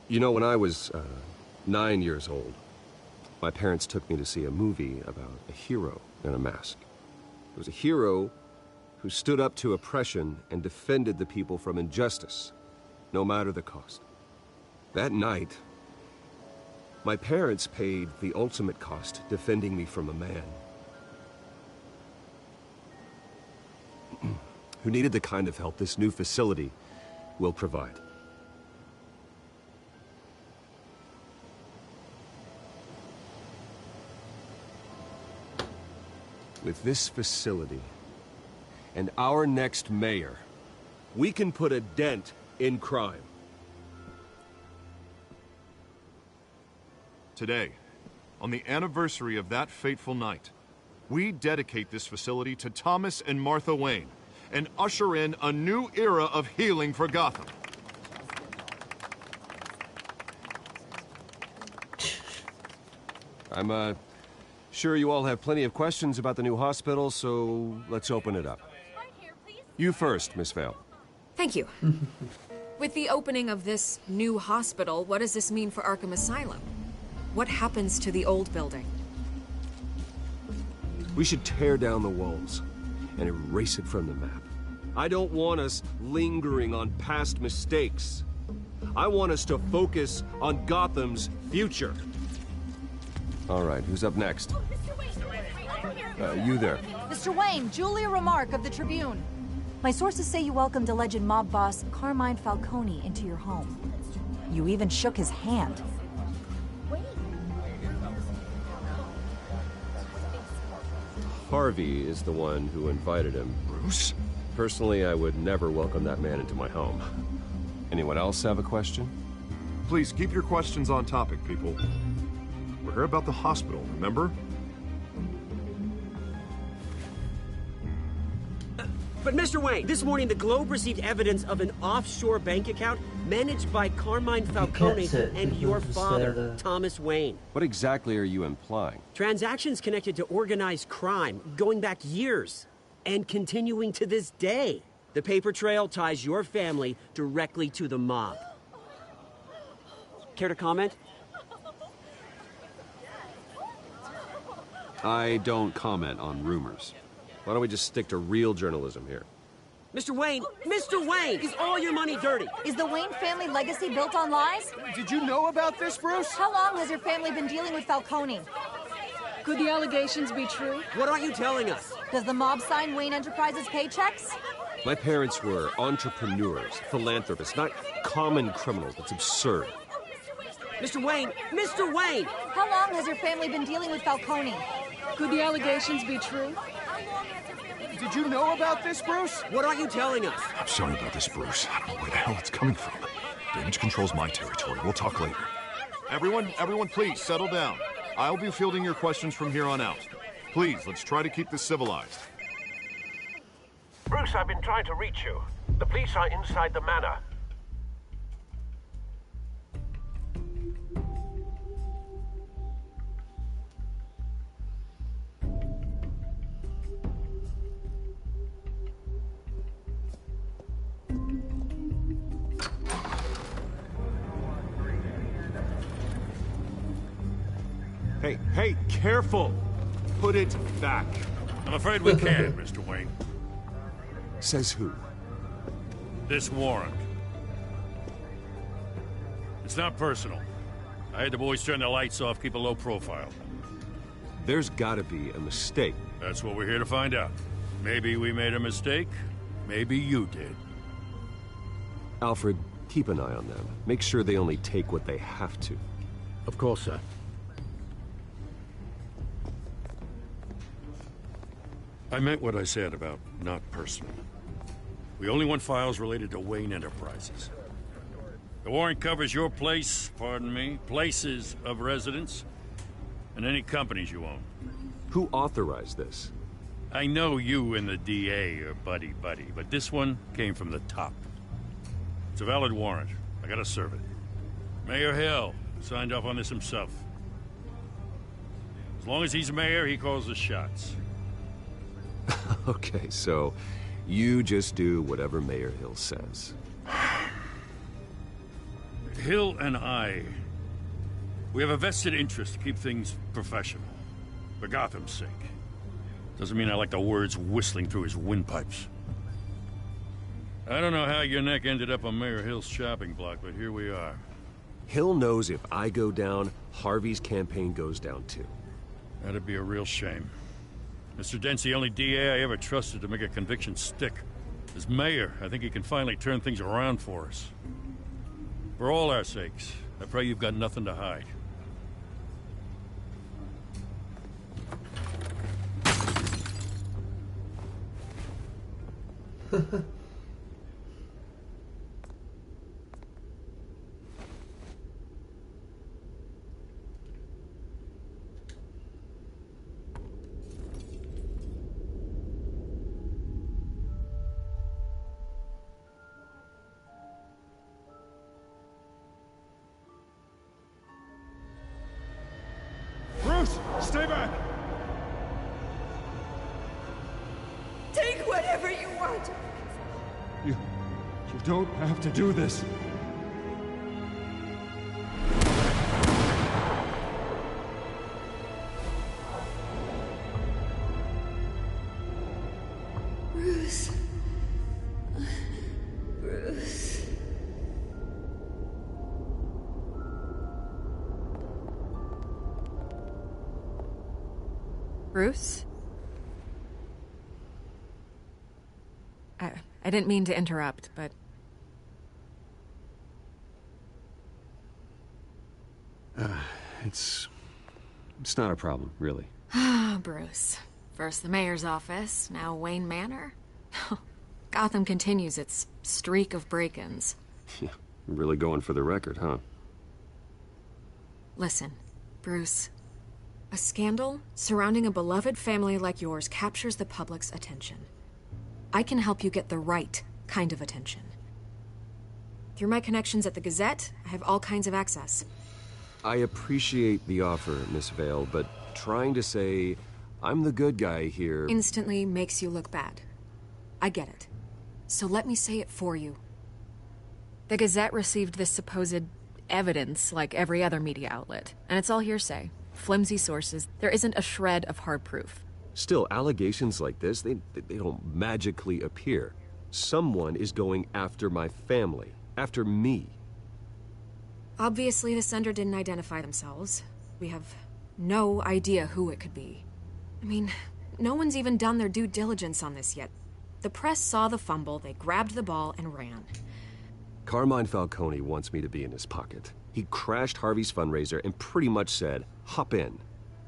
Speaker 6: You know, when I was 9 years old, my parents took me to see a movie about a hero in a mask. It was a hero who stood up to oppression and defended the people from injustice, no matter the cost. That night, my parents paid the ultimate cost defending me from a man who needed the kind of help this new facility will provide. With this facility and our next mayor, we can put a dent in crime.
Speaker 8: Today, on the anniversary of that fateful night, we dedicate this facility to Thomas and Martha Wayne and usher in a new era of healing for Gotham.
Speaker 6: I'm sure you all have plenty of questions about the new hospital, so let's open it up. You first, Miss Vale.
Speaker 11: Thank you. With the opening of this new hospital, what does this mean for Arkham Asylum? What happens to the old building?
Speaker 6: We should tear down the walls and erase it from the map. I don't want us lingering on past mistakes. I want us to focus on Gotham's future. All right, who's up next? You there.
Speaker 16: Mr. Wayne, Julia Remark of the Tribune. My sources say you welcomed alleged mob boss Carmine Falcone into your home. You even shook his hand.
Speaker 6: Harvey is the one who invited him.
Speaker 8: Bruce?
Speaker 6: Personally, I would never welcome that man into my home. Anyone else have a question?
Speaker 8: Please keep your questions on topic, people. We're here about the hospital, remember?
Speaker 15: But Mr. Wayne, this morning the Globe received evidence of an offshore bank account managed by Carmine Falcone and your father, Thomas Wayne.
Speaker 6: What exactly are you implying?
Speaker 15: Transactions connected to organized crime, going back years, and continuing to this day. The paper trail ties your family directly to the mob. Care to comment?
Speaker 6: I don't comment on rumors. Why don't we just stick to real journalism here?
Speaker 15: Mr. Wayne! Mr. Wayne! Is all your money dirty?
Speaker 16: Is the Wayne family legacy built on lies?
Speaker 4: Did you know about this, Bruce?
Speaker 16: How long has your family been dealing with Falcone?
Speaker 7: Could the allegations be true?
Speaker 15: What aren't you telling us?
Speaker 16: Does the mob sign Wayne Enterprises paychecks?
Speaker 6: My parents were entrepreneurs, philanthropists, not common criminals. That's absurd.
Speaker 15: Mr. Wayne! Mr. Wayne!
Speaker 16: How long has your family been dealing with Falcone?
Speaker 7: Could the allegations be true?
Speaker 15: Did you know about this, Bruce? What are you telling us?
Speaker 6: I'm sorry about this, Bruce. I don't know where the hell it's coming from. Damage control's my territory. We'll talk later.
Speaker 8: Everyone, please, settle down. I'll be fielding your questions from here on out. Please, let's try to keep this civilized.
Speaker 5: Bruce, I've been trying to reach you. The police are inside the manor.
Speaker 6: Hey, careful! Put it back.
Speaker 1: I'm afraid we can't, Mr. Wayne.
Speaker 6: Says who?
Speaker 1: This warrant. It's not personal. I had the boys turn the lights off, keep a low profile.
Speaker 6: There's gotta be a mistake.
Speaker 1: That's what we're here to find out. Maybe we made a mistake. Maybe you did.
Speaker 6: Alfred, keep an eye on them. Make sure they only take what they have to.
Speaker 5: Of course, sir.
Speaker 1: I meant what I said about not personal. We only want files related to Wayne Enterprises. The warrant covers your place, pardon me, places of residence, and any companies you own.
Speaker 6: Who authorized this?
Speaker 1: I know you and the DA are buddy-buddy, but this one came from the top. It's a valid warrant. I gotta serve it. Mayor Hill signed off on this himself. As long as he's mayor, he calls the shots.
Speaker 6: Okay, so you just do whatever Mayor Hill says.
Speaker 1: Hill and we have a vested interest to keep things professional. For Gotham's sake. Doesn't mean I like the words whistling through his windpipes. I don't know how your neck ended up on Mayor Hill's shopping block, but here we are.
Speaker 6: Hill knows if I go down, Harvey's campaign goes down too.
Speaker 1: That'd be a real shame. Mr. Dent's the only DA I ever trusted to make a conviction stick. As mayor, I think he can finally turn things around for us. For all our sakes, I pray you've got nothing to hide.
Speaker 6: Bruce, stay back!
Speaker 9: Take whatever you want.
Speaker 6: You don't have to do this.
Speaker 9: Bruce. Bruce.
Speaker 11: Bruce? I didn't mean to interrupt, but...
Speaker 6: It's not a problem, really.
Speaker 11: Ah, Bruce. First the mayor's office, now Wayne Manor. Gotham continues its streak of break-ins.
Speaker 6: Yeah, really going for the record, huh?
Speaker 11: Listen, Bruce. A scandal surrounding a beloved family like yours captures the public's attention. I can help you get the right kind of attention. Through my connections at the Gazette, I have all kinds of access.
Speaker 6: I appreciate the offer, Miss Vale, but trying to say I'm the good guy here...
Speaker 11: Instantly makes you look bad. I get it. So let me say it for you. The Gazette received this supposed evidence like every other media outlet, and it's all hearsay. Flimsy sources. There isn't a shred of hard proof.
Speaker 6: Still, allegations like this, they don't magically appear. Someone is going after my family. After me.
Speaker 11: Obviously, the sender didn't identify themselves. We have no idea who it could be. I mean, no one's even done their due diligence on this yet. The press saw the fumble, they grabbed the ball and ran.
Speaker 6: Carmine Falcone wants me to be in his pocket. He crashed Harvey's fundraiser and pretty much said, hop in.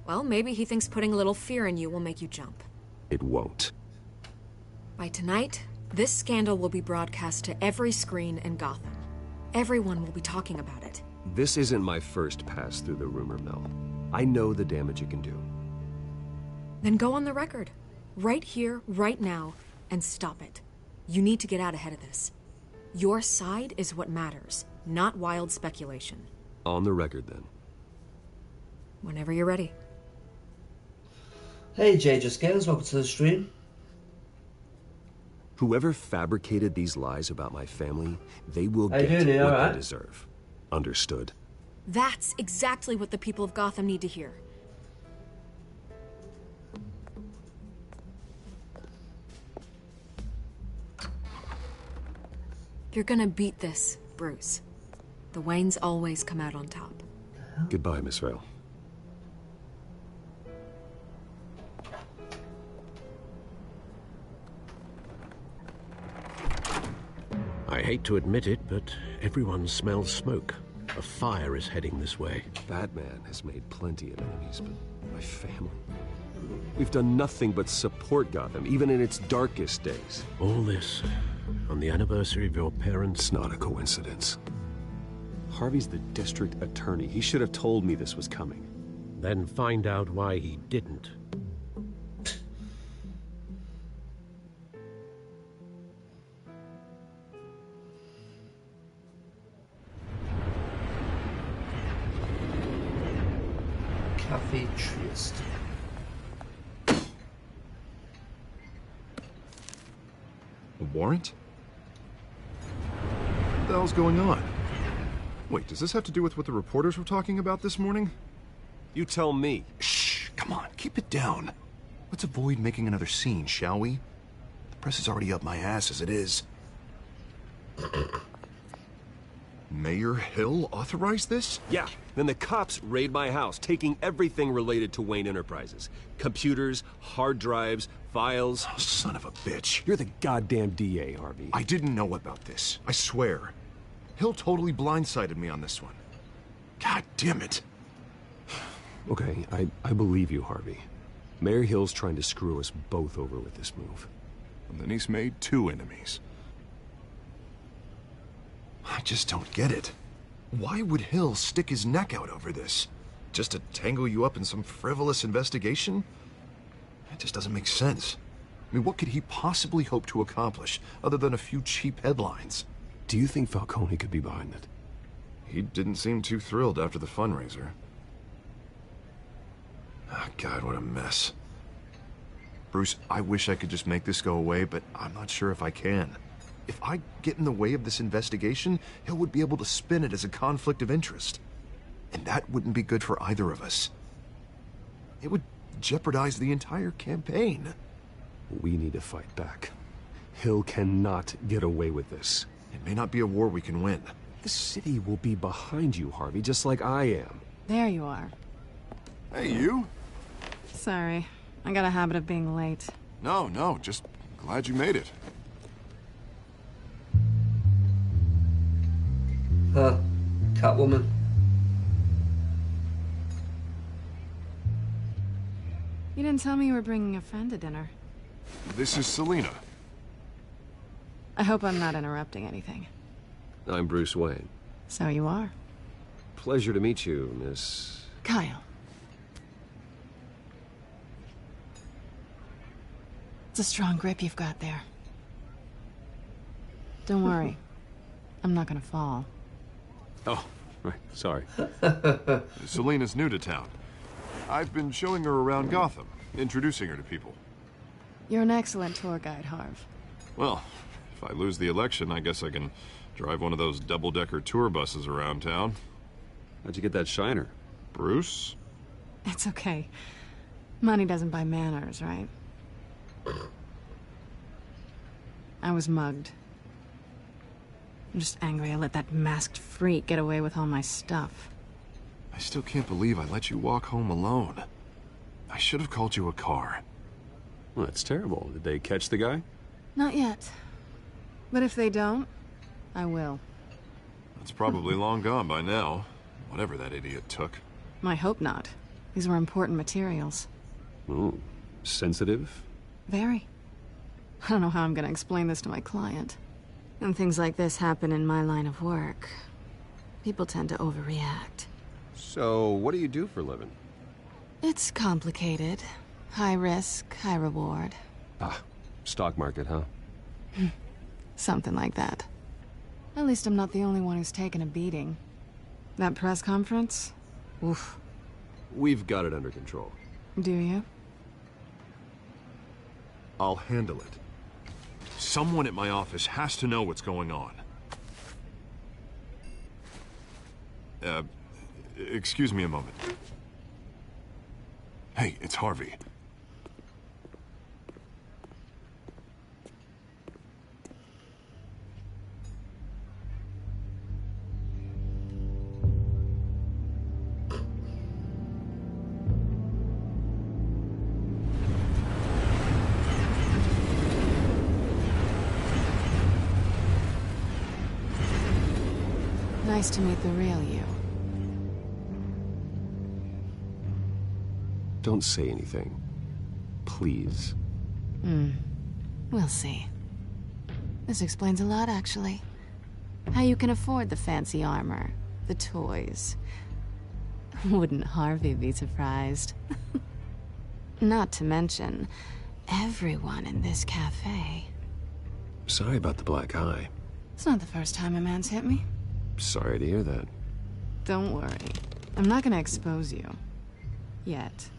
Speaker 11: Well, maybe he thinks putting a little fear in you will make you jump.
Speaker 6: It won't.
Speaker 11: By tonight, this scandal will be broadcast to every screen in Gotham. Everyone will be talking about it.
Speaker 6: This isn't my first pass through the rumor mill. I know the damage it can do.
Speaker 11: Then go on the record. Right here, right now, and stop it. You need to get out ahead of this. Your side is what matters, not wild speculation.
Speaker 6: On the record, then.
Speaker 11: Whenever you're ready.
Speaker 2: Hey, JJ Scales, welcome to the stream.
Speaker 6: Whoever fabricated these lies about my family, they will
Speaker 2: How you
Speaker 6: get
Speaker 2: doing,
Speaker 6: what
Speaker 2: alright?
Speaker 6: they deserve. Understood.
Speaker 11: That's exactly what the people of Gotham need to hear. You're gonna beat this, Bruce. The Waynes always come out on top.
Speaker 6: Goodbye, Miss Vale.
Speaker 5: I hate to admit it, but everyone smells smoke. A fire is heading this way.
Speaker 6: Batman has made plenty of enemies, but my family... We've done nothing but support Gotham, even in its darkest days.
Speaker 5: All this on the anniversary of your parents'...
Speaker 6: It's not a coincidence. Harvey's the district attorney. He should have told me this was coming.
Speaker 5: Then find out why he didn't.
Speaker 2: Cafe Trieste.
Speaker 8: A warrant? What the hell's going on? Wait, does this have to do with what the reporters were talking about this morning?
Speaker 6: You tell me.
Speaker 8: Shh, come on, keep it down. Let's avoid making another scene, shall we? The press is already up my ass as it is. Mayor Hill authorized this?
Speaker 6: Yeah, then the cops raid my house, taking everything related to Wayne Enterprises. Computers, hard drives, files.
Speaker 8: Oh, son of a bitch.
Speaker 6: You're the goddamn DA, Harvey.
Speaker 8: I didn't know about this. I swear. Hill totally blindsided me on this one. God damn it.
Speaker 6: Okay, I believe you, Harvey. Mayor Hill's trying to screw us both over with this move.
Speaker 8: And then he's made two enemies. I just don't get it. Why would Hill stick his neck out over this? Just to tangle you up in some frivolous investigation? It just doesn't make sense. I mean, what could he possibly hope to accomplish other than a few cheap headlines?
Speaker 6: Do you think Falcone could be behind it?
Speaker 8: He didn't seem too thrilled after the fundraiser. Oh, God, what a mess. Bruce, I wish I could just make this go away, but I'm not sure if I can. If I get in the way of this investigation, Hill would be able to spin it as a conflict of interest. And that wouldn't be good for either of us. It would jeopardize the entire campaign.
Speaker 6: We need to fight back. Hill cannot get away with this.
Speaker 8: It may not be a war we can win.
Speaker 6: The city will be behind you, Harvey, just like I am.
Speaker 7: There you are.
Speaker 8: Hey, you?
Speaker 7: Sorry. I got a habit of being late.
Speaker 8: No, just glad you made it.
Speaker 2: Catwoman.
Speaker 7: You didn't tell me you were bringing a friend to dinner.
Speaker 8: This is Selina.
Speaker 7: I hope I'm not interrupting anything.
Speaker 6: I'm Bruce Wayne.
Speaker 7: So you are.
Speaker 6: Pleasure to meet you, Miss...
Speaker 7: Kyle. It's a strong grip you've got there. Don't worry. I'm not gonna fall.
Speaker 6: Oh, right, sorry.
Speaker 8: Selina's new to town. I've been showing her around Gotham, introducing her to people.
Speaker 7: You're an excellent tour guide, Harv.
Speaker 8: Well, if I lose the election, I guess I can drive one of those double-decker tour buses around town.
Speaker 6: How'd you get that shiner?
Speaker 8: Bruce?
Speaker 7: It's okay. Money doesn't buy manners, right? I was mugged. I'm just angry I let that masked freak get away with all my stuff.
Speaker 8: I still can't believe I let you walk home alone. I should have called you a car.
Speaker 6: Well, that's terrible. Did they catch the guy?
Speaker 7: Not yet. But if they don't, I will.
Speaker 8: It's probably long gone by now. Whatever that idiot took.
Speaker 7: I hope not. These were important materials.
Speaker 6: Ooh, sensitive?
Speaker 7: Very. I don't know how I'm gonna explain this to my client. When things like this happen in my line of work, people tend to overreact.
Speaker 6: So, what do you do for a living?
Speaker 7: It's complicated. High risk, high reward.
Speaker 6: Ah, stock market, huh?
Speaker 7: Something like that. At least I'm not the only one who's taken a beating. That press conference? Oof.
Speaker 6: We've got it under control.
Speaker 7: Do you?
Speaker 8: I'll handle it. Someone at my office has to know what's going on. Excuse me a moment. Hey, it's Harvey.
Speaker 7: Nice to meet the real you.
Speaker 6: Don't say anything. Please.
Speaker 7: We'll see. This explains a lot, actually. How you can afford the fancy armor, the toys. Wouldn't Harvey be surprised? Not to mention, everyone in this cafe.
Speaker 6: Sorry about the black eye.
Speaker 7: It's not the first time a man's hit me.
Speaker 6: Sorry to hear that.
Speaker 7: Don't worry. I'm not gonna expose you. Yet.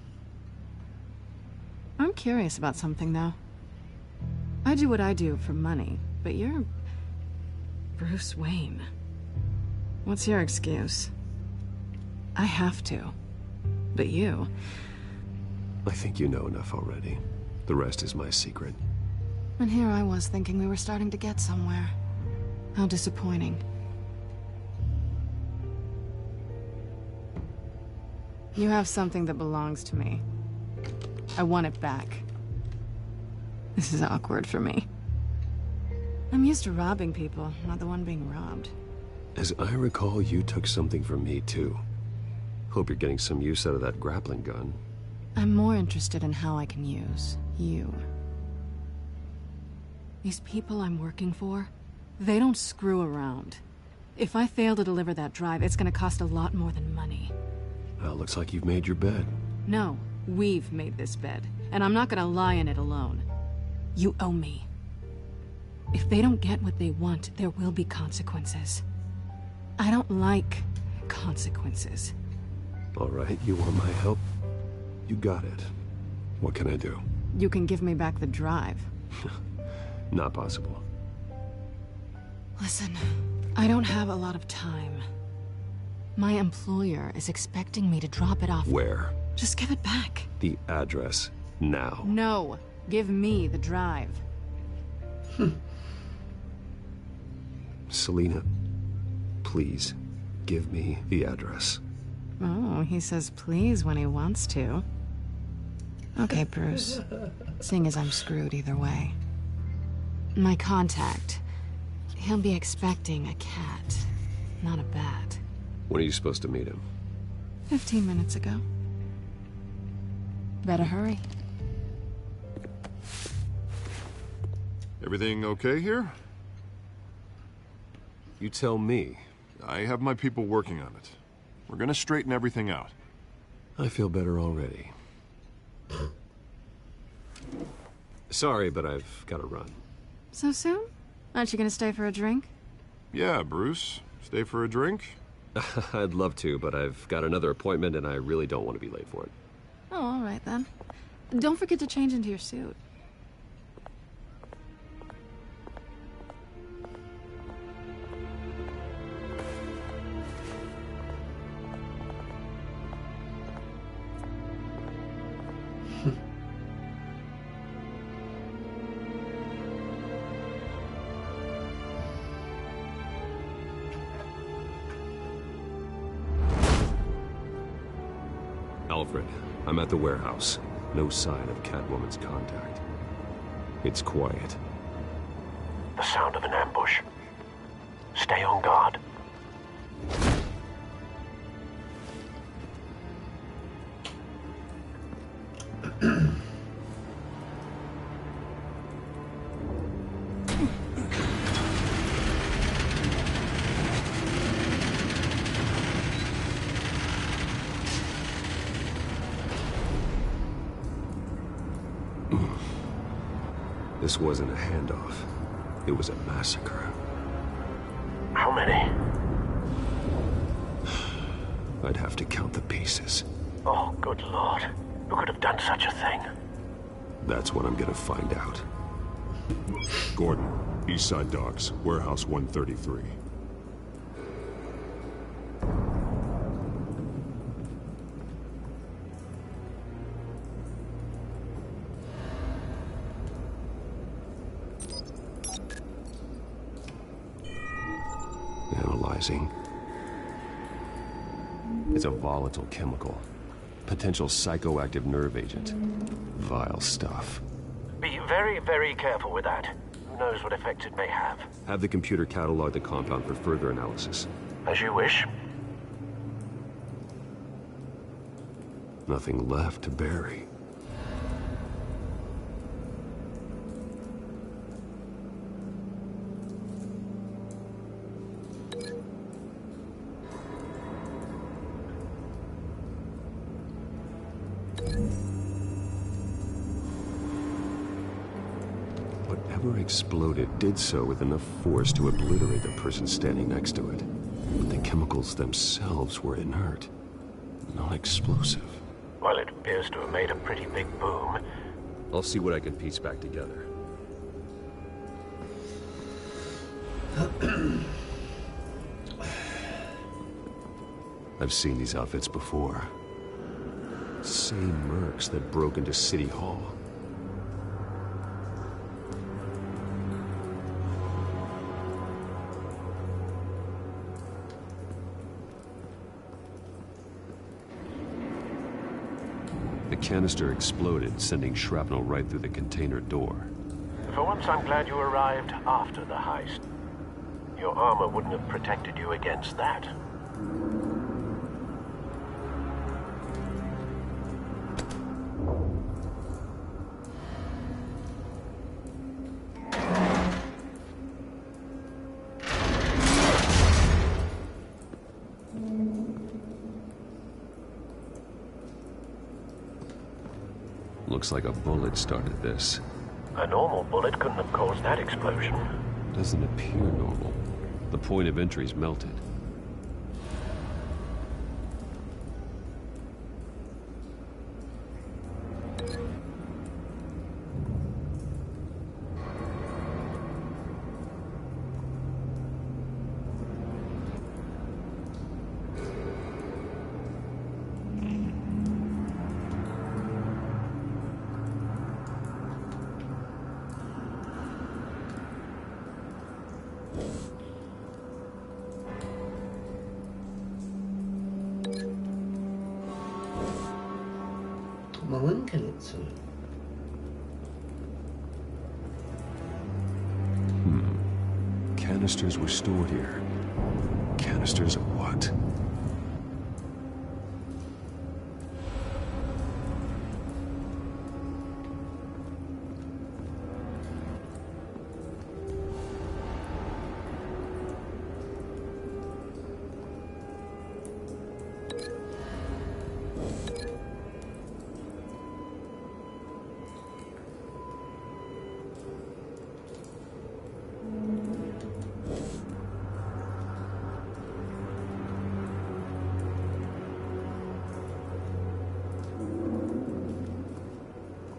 Speaker 7: I'm curious about something, though. I do what I do for money, but you're... Bruce Wayne. What's your excuse? I have to. But you...
Speaker 6: I think you know enough already. The rest is my secret.
Speaker 7: And here I was thinking we were starting to get somewhere. How disappointing. You have something that belongs to me. I want it back. This is awkward for me. I'm used to robbing people, not the one being robbed.
Speaker 6: As I recall, you took something from me, too. Hope you're getting some use out of that grappling gun.
Speaker 7: I'm more interested in how I can use you. These people I'm working for, they don't screw around. If I fail to deliver that drive, it's gonna cost a lot more than money.
Speaker 6: Well, looks like you've made your bed.
Speaker 7: No, we've made this bed, and I'm not gonna lie in it alone. You owe me. If they don't get what they want, there will be consequences. I don't like consequences.
Speaker 6: All right, you want my help? You got it. What can I do?
Speaker 7: You can give me back the drive.
Speaker 6: Not possible.
Speaker 7: Listen, I don't have a lot of time. My employer is expecting me to drop it off.
Speaker 6: Where?
Speaker 7: Just give it back.
Speaker 6: The address, now.
Speaker 7: No, give me the drive.
Speaker 6: Selina, please, give me the address.
Speaker 7: Oh, he says please when he wants to. Okay, Bruce. Seeing as I'm screwed either way. My contact, he'll be expecting a cat, not a bat.
Speaker 6: When are you supposed to meet him?
Speaker 7: 15 minutes ago. Better hurry.
Speaker 8: Everything okay here?
Speaker 6: You tell me.
Speaker 8: I have my people working on it. We're gonna straighten everything out.
Speaker 6: I feel better already. Sorry, but I've got to run.
Speaker 7: So soon? Aren't you gonna stay for a drink?
Speaker 8: Yeah, Bruce. Stay for a drink?
Speaker 6: I'd love to, but I've got another appointment and I really don't want to be late for it.
Speaker 7: Oh, all right then. Don't forget to change into your suit.
Speaker 6: Alfred, I'm at the warehouse. No sign of Catwoman's contact. It's quiet.
Speaker 3: The sound of an ambush. Stay on guard.
Speaker 6: This wasn't a handoff. It was a massacre.
Speaker 3: How many?
Speaker 6: I'd have to count the pieces.
Speaker 3: Oh, good lord. Who could have done such a thing?
Speaker 6: That's what I'm gonna find out.
Speaker 17: Gordon, Eastside Docks, Warehouse 133.
Speaker 6: Analyzing. It's a volatile chemical. Potential psychoactive nerve agent. Vile stuff.
Speaker 3: Be very, very careful with that. Who knows what effects it may have.
Speaker 6: Have the computer catalog the compound for further analysis.
Speaker 3: As you wish.
Speaker 6: Nothing left to bury. Whatever exploded did so with enough force to obliterate the person standing next to it. But the chemicals themselves were inert, not explosive.
Speaker 3: Well, it appears to have made a pretty big boom.
Speaker 6: I'll see what I can piece back together. I've seen these outfits before. Same mercs that broke into City Hall. The canister exploded, sending shrapnel right through the container door.
Speaker 3: For once, I'm glad you arrived after the heist. Your armor wouldn't have protected you against that.
Speaker 6: Looks like a bullet started this.
Speaker 3: A normal bullet couldn't have caused that explosion.
Speaker 6: Doesn't appear normal. The point of entry's melted. Canisters were stored here. Canisters of what?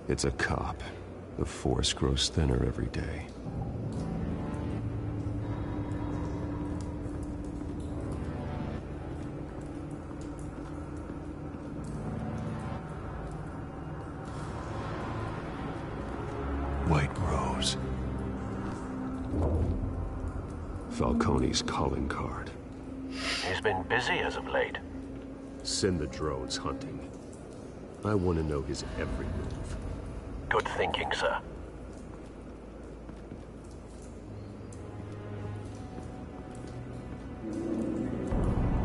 Speaker 6: It's a cop. The force grows thinner every day. White Rose. Falcone's calling card.
Speaker 3: He's been busy as of late.
Speaker 6: Send the drones hunting. I want to know his every move.
Speaker 3: Good thinking, sir.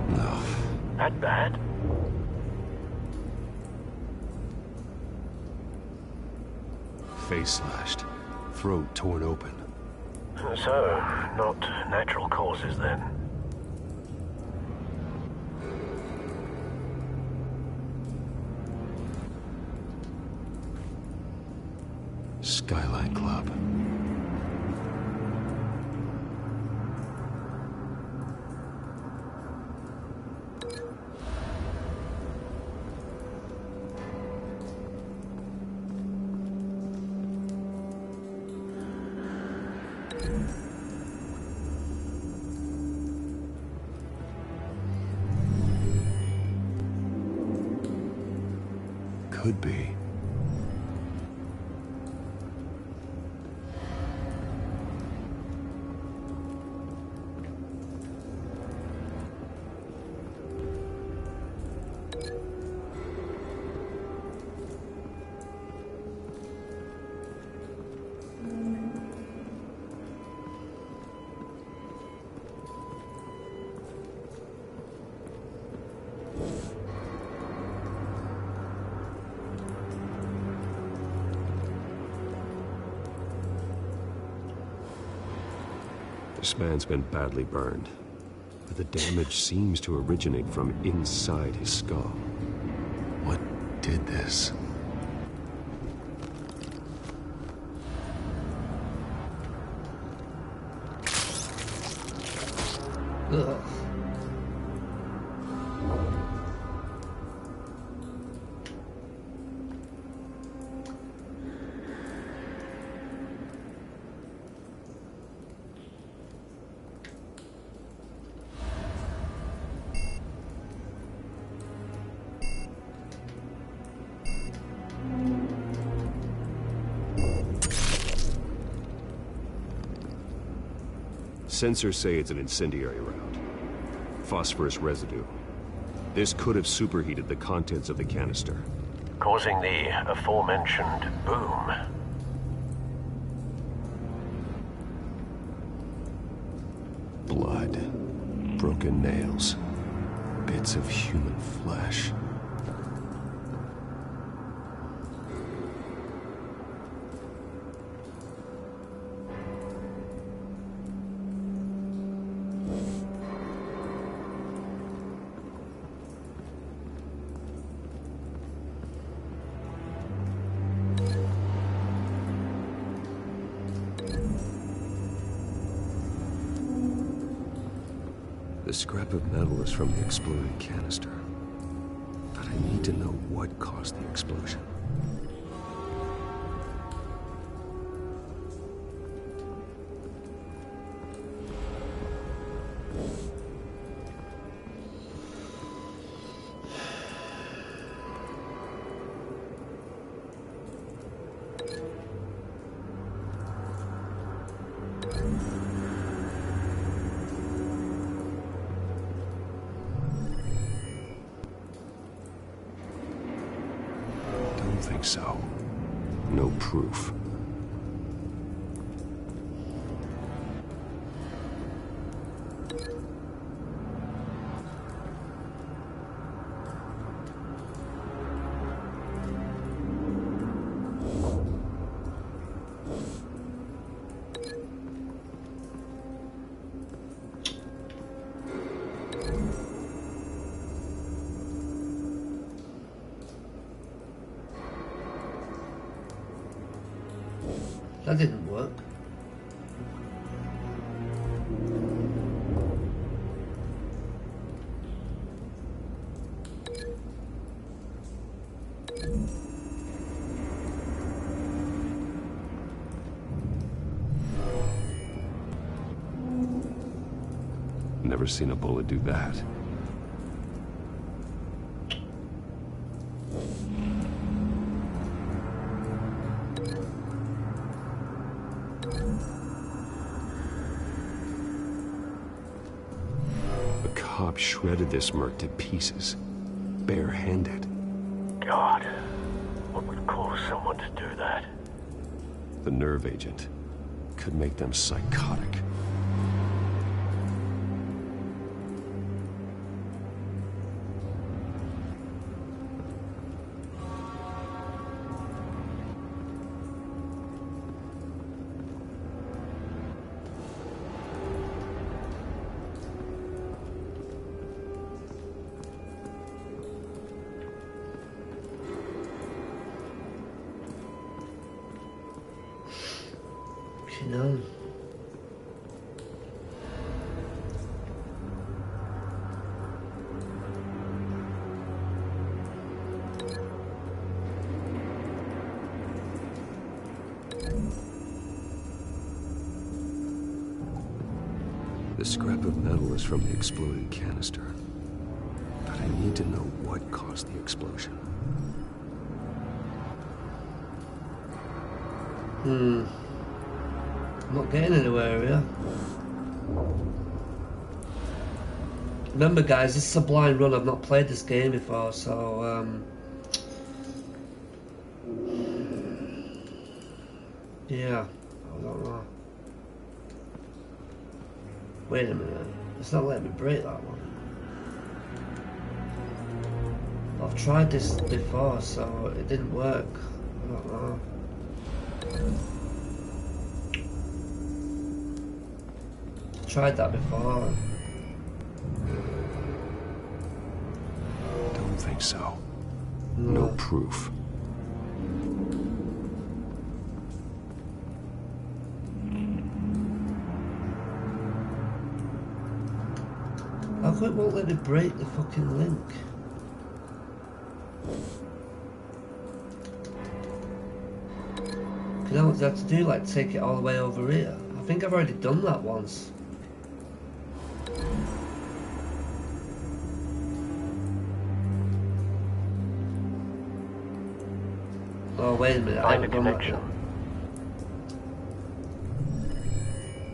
Speaker 6: No.
Speaker 3: That bad?
Speaker 6: Face slashed. Throat torn open.
Speaker 3: So, not natural causes then?
Speaker 6: Skyline Club. Could be. This man's been badly burned, but the damage seems to originate from inside his skull. What did this?
Speaker 2: Ugh.
Speaker 6: Sensors say it's an incendiary round. Phosphorus residue. This could have superheated the contents of the canister,
Speaker 3: Causing the aforementioned boom.
Speaker 6: Blood, broken nails, bits of human flesh. The scrap of metal is from the exploded canister. But I need to know what caused the explosion. Think so. No proof.
Speaker 2: That didn't work.
Speaker 6: Never seen a bullet do that. Shredded this merc to pieces, bare-handed.
Speaker 3: God, what would cause someone to do that?
Speaker 6: The nerve agent could make them psychotic. The scrap of metal is from the exploded canister. But I need to know what caused the explosion.
Speaker 2: I'm not getting anywhere here. Remember guys, this is a blind run. I've not played this game before, so yeah, I don't know. Wait a minute, it's not letting me break that one. I've tried this before, so it didn't work. I don't know. Tried that before.
Speaker 6: Don't think so. No proof.
Speaker 2: How come it won't let me break the fucking link? You know what I have to do? Like take it all the way over here? I think I've already done that once. Oh wait a minute, I haven't done that yet.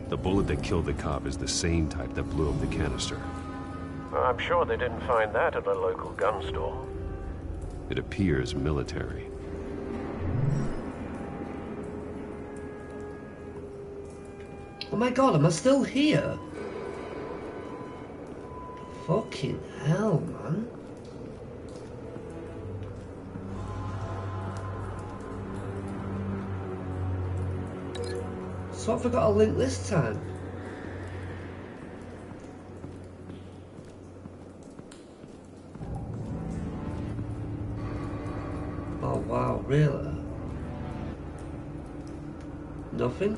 Speaker 6: The bullet that killed the cop is the same type that blew up the canister.
Speaker 5: I'm sure they didn't find that at a local gun store.
Speaker 6: It appears military.
Speaker 2: Oh my god, am I still here? Fucking hell, man. So I forgot a link this time. Oh wow, really? Nothing?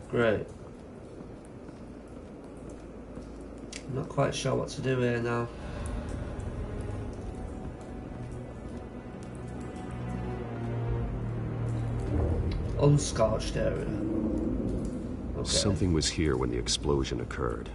Speaker 2: Great. I'm not quite sure what to do here now. Unscorched area. Okay.
Speaker 6: Something was here when the explosion occurred.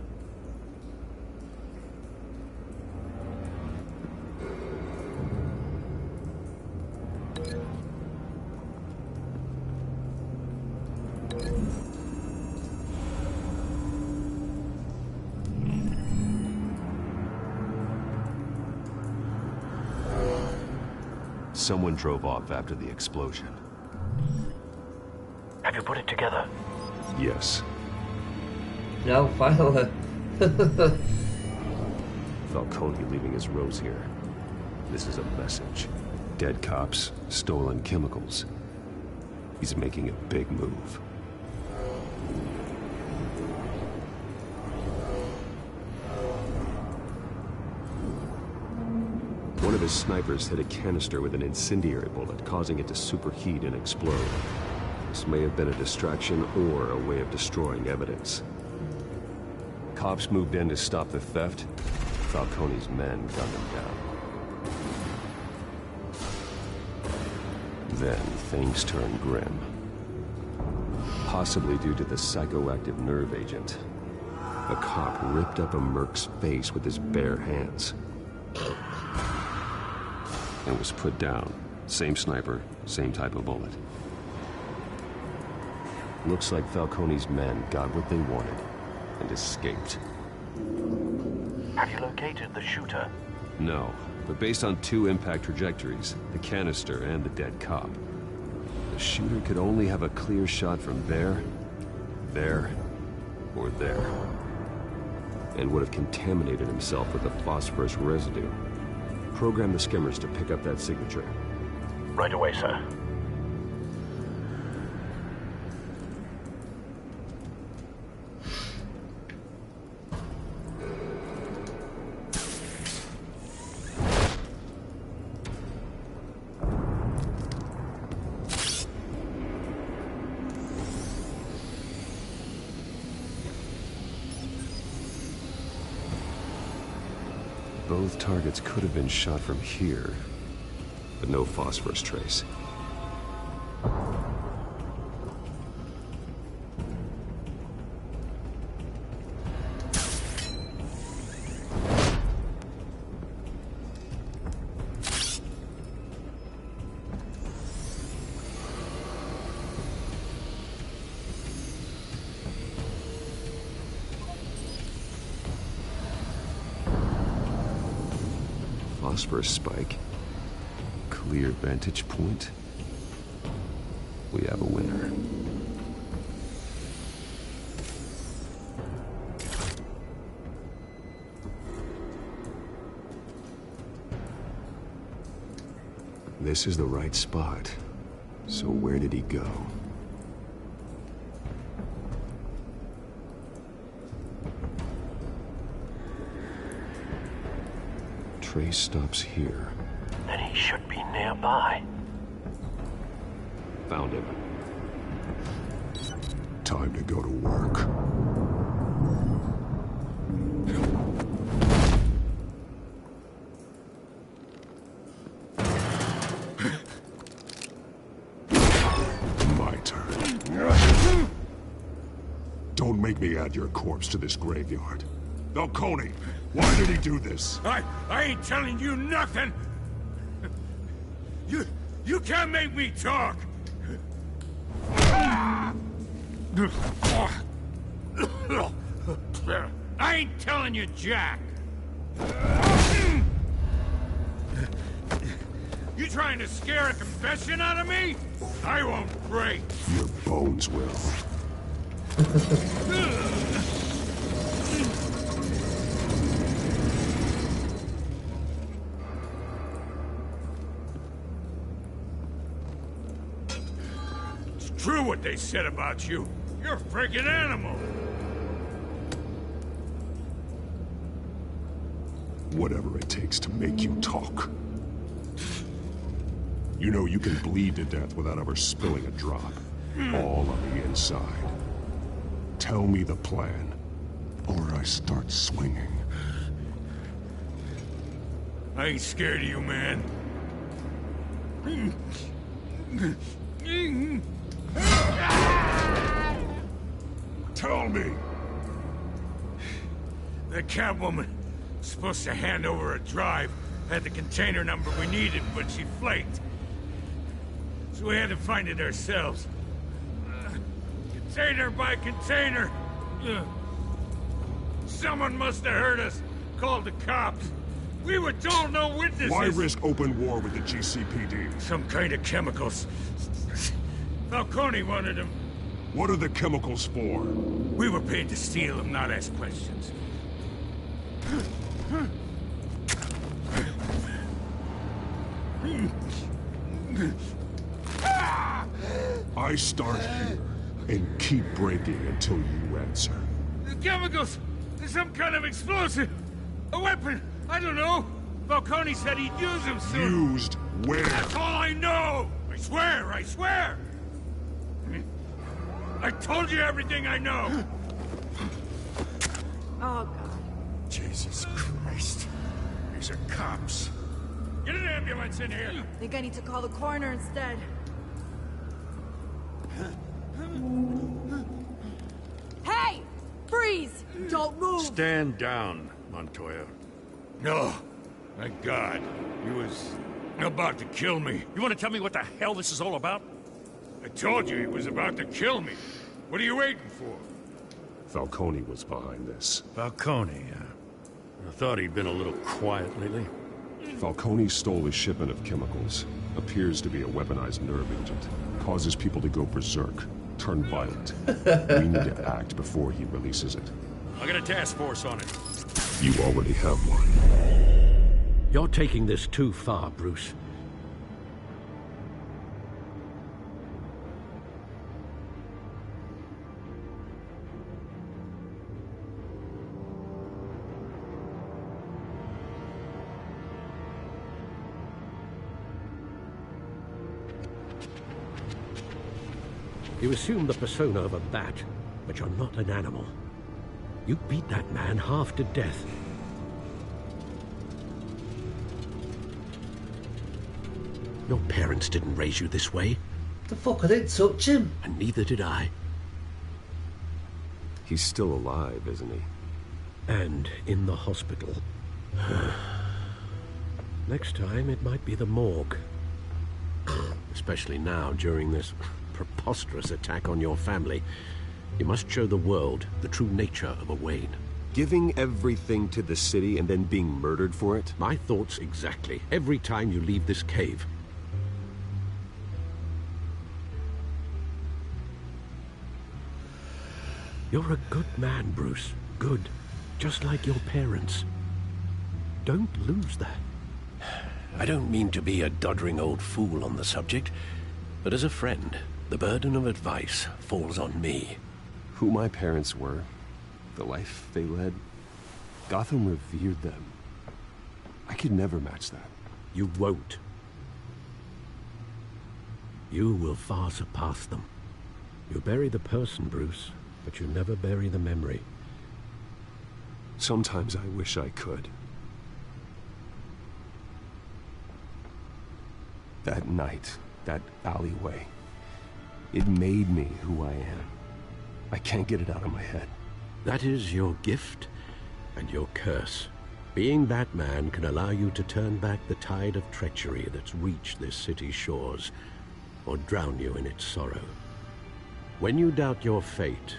Speaker 6: Someone drove off after the explosion.
Speaker 5: Have you put it together?
Speaker 6: Yes.
Speaker 2: No, finally.
Speaker 6: Falcone leaving his rose here. This is a message. Dead cops, stolen chemicals. He's making a big move. One of his snipers hit a canister with an incendiary bullet, causing it to superheat and explode. This may have been a distraction or a way of destroying evidence. Cops moved in to stop the theft. Falcone's men gunned him down. Then things turned grim. Possibly due to the psychoactive nerve agent. A cop ripped up a merc's face with his bare hands. And was put down. Same sniper, same type of bullet. Looks like Falcone's men got what they wanted and escaped.
Speaker 5: Have you located the shooter?
Speaker 6: No, but based on two impact trajectories, the canister and the dead cop, the shooter could only have a clear shot from there, or there. And would have contaminated himself with the phosphorus residue. Program the skimmers to pick up that signature.
Speaker 5: Right away, sir.
Speaker 6: Both targets could have been shot from here, but no phosphorus trace. Phosphorus spike. Clear vantage point. We have a winner. This is the right spot. So where did he go? Trace stops here.
Speaker 5: Then he should be nearby.
Speaker 6: Found him. Time to go to work. My turn. Don't make me add your corpse to this graveyard. Falcone, why did he do this?
Speaker 12: I ain't telling you nothing! You can't make me talk! I ain't telling you jack! You trying to scare a confession out of me? I won't break!
Speaker 6: Your bones will.
Speaker 12: True what they said about you. You're a friggin' animal.
Speaker 6: Whatever it takes to make you talk. You know you can bleed to death without ever spilling a drop. All on the inside. Tell me the plan, or I start swinging.
Speaker 12: I ain't scared of you, man.
Speaker 6: Tell me!
Speaker 12: The Catwoman was supposed to hand over a drive. Had the container number we needed, but she flaked. So we had to find it ourselves. Container by container. Someone must have heard us. Called the cops. We were told no witnesses.
Speaker 6: Why risk open war with the GCPD?
Speaker 12: Some kind of chemicals. Falcone wanted them.
Speaker 6: What are the chemicals for?
Speaker 12: We were paid to steal them, not ask questions.
Speaker 6: I start here and keep breaking until you answer.
Speaker 12: The chemicals! There's some kind of explosive! A weapon! I don't know! Falcone said he'd use them soon!
Speaker 6: Used where?
Speaker 12: That's all I know! I swear! I swear! I told you everything I know!
Speaker 16: Oh, God.
Speaker 12: Jesus Christ. These are cops. Get an ambulance in here!
Speaker 16: I think I need to call the coroner instead. Hey! Freeze! Don't move!
Speaker 1: Stand down, Montoya.
Speaker 12: No. Thank God. He was about to kill me.
Speaker 1: You want to tell me what the hell this is all about?
Speaker 12: I told you he was about to kill me. What are you waiting for?
Speaker 6: Falcone was behind this.
Speaker 1: Falcone, I thought he'd been a little quiet lately.
Speaker 6: Falcone stole a shipment of chemicals. Appears to be a weaponized nerve agent. Causes people to go berserk. Turn violent. We need to act before he releases it.
Speaker 1: I got a task force on it.
Speaker 6: You already have one.
Speaker 5: You're taking this too far, Bruce. You assume the persona of a bat, but you're not an animal. You beat that man half to death. Your parents didn't raise you this way.
Speaker 2: The fuck, I didn't touch him.
Speaker 5: And neither did I.
Speaker 6: He's still alive, isn't he?
Speaker 5: And in the hospital. Next time, it might be the morgue. Especially now, during this preposterous attack on your family. You must show the world the true nature of a Wayne.
Speaker 6: Giving everything to the city and then being murdered for it?
Speaker 5: My thoughts exactly. Every time you leave this cave. You're a good man, Bruce. Good. Just like your parents. Don't lose that. I don't mean to be a doddering old fool on the subject, but as a friend, the burden of advice falls on me.
Speaker 6: Who my parents were, the life they led, Gotham revered them. I could never match that.
Speaker 5: You won't. You will far surpass them. You bury the person, Bruce, but you never bury the memory.
Speaker 6: Sometimes I wish I could. That night, that alleyway, it made me who I am. I can't get it out of my head.
Speaker 5: That is your gift and your curse. Being that man can allow you to turn back the tide of treachery that's reached this city's shores, or drown you in its sorrow. When you doubt your fate,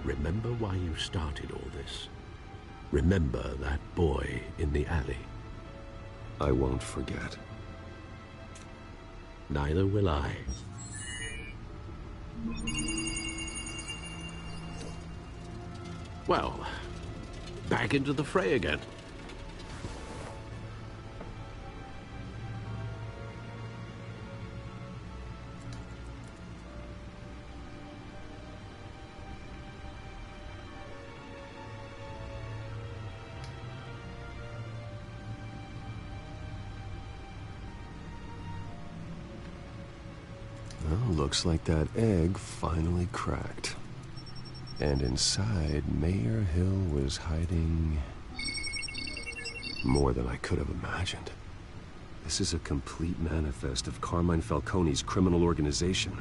Speaker 5: remember why you started all this. Remember that boy in the alley.
Speaker 6: I won't forget.
Speaker 5: Neither will I. Well, back into the fray again.
Speaker 6: Well, looks like that egg finally cracked. And inside, Mayor Hill was hiding more than I could have imagined. This is a complete manifest of Carmine Falcone's criminal organization.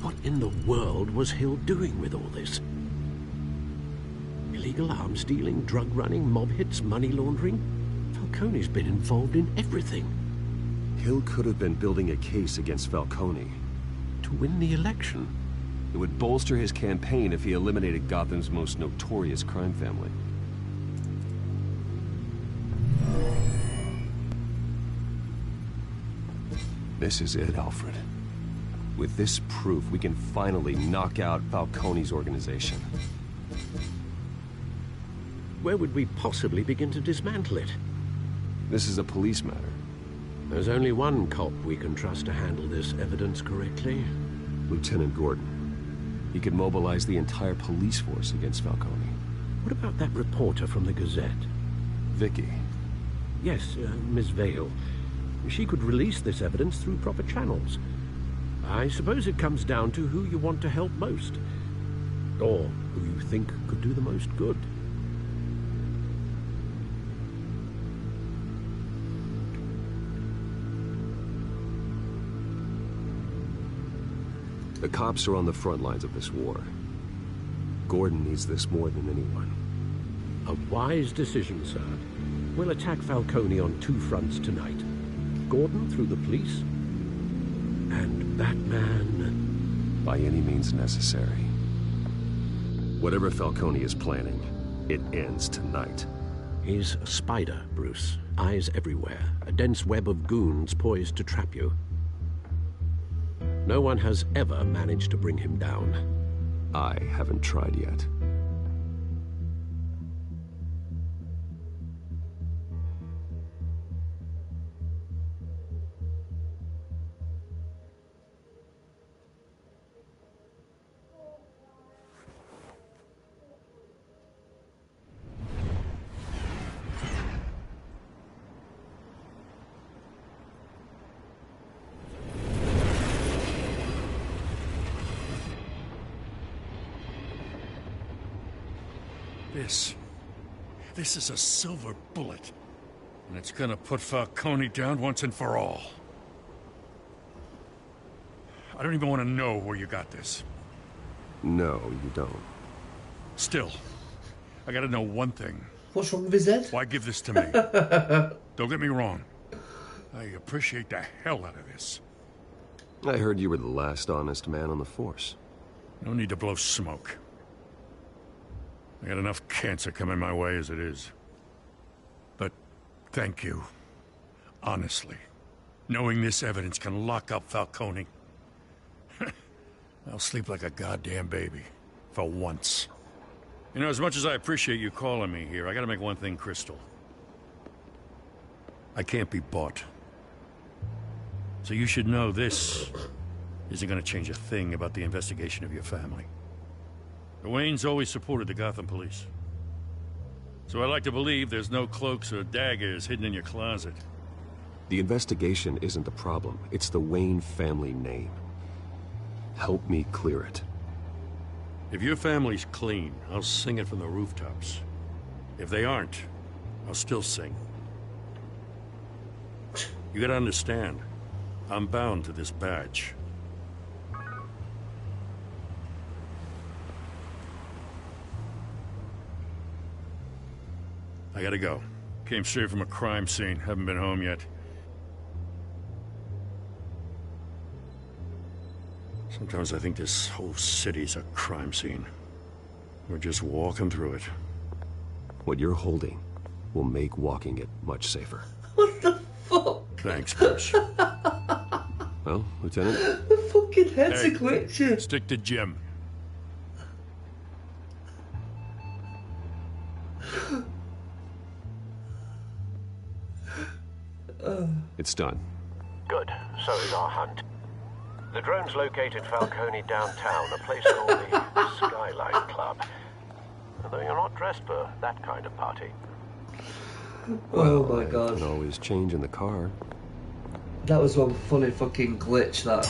Speaker 5: What in the world was Hill doing with all this? Illegal arms dealing, drug running, mob hits, money laundering? Falcone's been involved in everything.
Speaker 6: Hill could have been building a case against Falcone.
Speaker 5: To win the election?
Speaker 6: It would bolster his campaign if he eliminated Gotham's most notorious crime family. This is it, Alfred. With this proof, we can finally knock out Falcone's organization.
Speaker 5: Where would we possibly begin to dismantle it?
Speaker 6: This is a police matter.
Speaker 5: There's only one cop we can trust to handle this evidence correctly.
Speaker 6: Lieutenant Gordon. He could mobilize the entire police force against Falcone.
Speaker 5: What about that reporter from the Gazette?
Speaker 6: Vicky.
Speaker 5: Yes, Miss Vale. She could release this evidence through proper channels. I suppose it comes down to who you want to help most. Or who you think could do the most good.
Speaker 6: The cops are on the front lines of this war. Gordon needs this more than anyone.
Speaker 5: A wise decision, sir. We'll attack Falcone on two fronts tonight. Gordon through the police, and Batman...
Speaker 6: by any means necessary. Whatever Falcone is planning, it ends tonight.
Speaker 5: He's a spider, Bruce. Eyes everywhere. A dense web of goons poised to trap you. No one has ever managed to bring him down.
Speaker 6: I haven't tried yet.
Speaker 12: This is a silver bullet. And it's gonna put Falcone down once and for all. I don't even want to know where you got this.
Speaker 6: No, you don't.
Speaker 12: Still, I gotta know one thing.
Speaker 2: What's wrong with his head?
Speaker 12: Why give this to me? Don't get me wrong. I appreciate the hell out of this.
Speaker 6: I heard you were the last honest man on the force.
Speaker 12: No need to blow smoke. I got enough cancer coming my way as it is. But thank you. Honestly. Knowing this evidence can lock up Falcone. I'll sleep like a goddamn baby. For once. You know, as much as I appreciate you calling me here, I gotta make one thing crystal. I can't be bought. So you should know this isn't gonna change a thing about the investigation of your family. The Waynes always supported the Gotham police. So I like to believe there's no cloaks or daggers hidden in your closet.
Speaker 6: The investigation isn't the problem. It's the Wayne family name. Help me clear it.
Speaker 12: If your family's clean, I'll sing it from the rooftops. If they aren't, I'll still sing. You gotta understand, I'm bound to this badge. I gotta go. Came straight from a crime scene, haven't been home yet. Sometimes I think this whole city's a crime scene. We're just walking through it.
Speaker 6: What you're holding will make walking it much safer.
Speaker 2: What the fuck?
Speaker 12: Thanks, Bruce.
Speaker 6: Well, Lieutenant?
Speaker 2: The fucking head's a glitch.
Speaker 12: Stick to Jim.
Speaker 6: It's done.
Speaker 5: Good. So is our hunt. The drone's located Falcone downtown, a place called the Skyline Club. Although you're not dressed for that kind of party.
Speaker 2: Oh my god.
Speaker 6: Can always change in the car.
Speaker 2: That was one funny fucking glitch, that.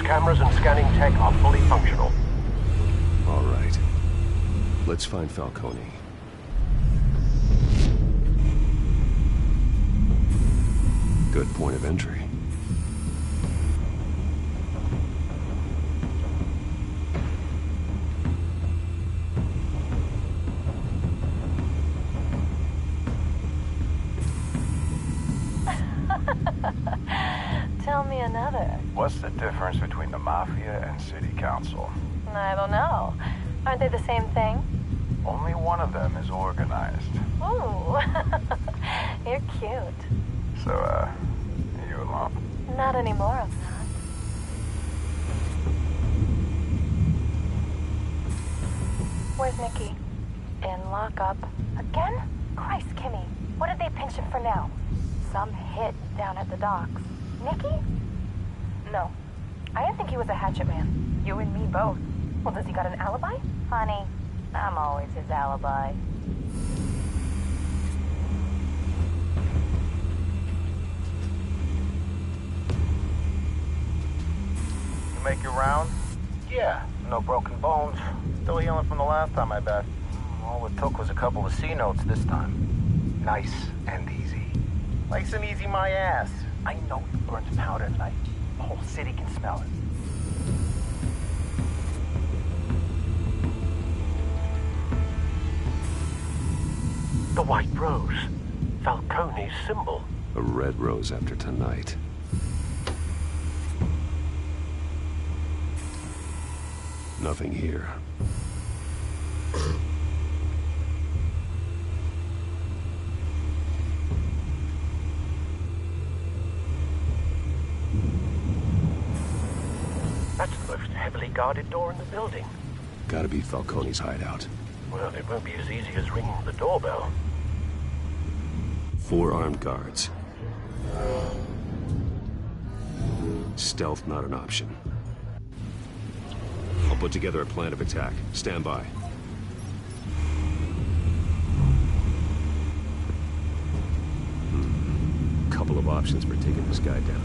Speaker 5: Cameras and scanning tech are fully functional.
Speaker 6: All right. Let's find Falcone. Good point of entry.
Speaker 18: Tell me another.
Speaker 19: What's the difference between the Mafia and City Council?
Speaker 18: I don't know. Aren't they the same thing?
Speaker 19: Only one of them is organized.
Speaker 18: Ooh. You're cute.
Speaker 19: So, are you alone?
Speaker 18: Not anymore, I'm not. Where's Nikki? In lockup. Again? Christ, Kimmy. What did they pinch him for now? Some hit down at the docks. Nikki? No. I didn't think he was a hatchet man. You and me both. Well, does he got an alibi? Honey, I'm always his alibi.
Speaker 19: You make your round? Yeah, no broken bones. Still healing from the last time, I bet. All it took was a couple of C notes this time. Nice and easy. Nice and easy, my ass. I know you burnt powder tonight. The whole city can smell it.
Speaker 5: The white rose. Falcone's symbol.
Speaker 6: A red rose after tonight. Nothing here.
Speaker 3: heavily guarded door in the building.
Speaker 6: Gotta be Falcone's hideout.
Speaker 3: Well, it won't be as easy as ringing the doorbell.
Speaker 6: 4 armed guards. Stealth not an option. I'll put together a plan of attack. Stand by. Couple of options for taking this guy down.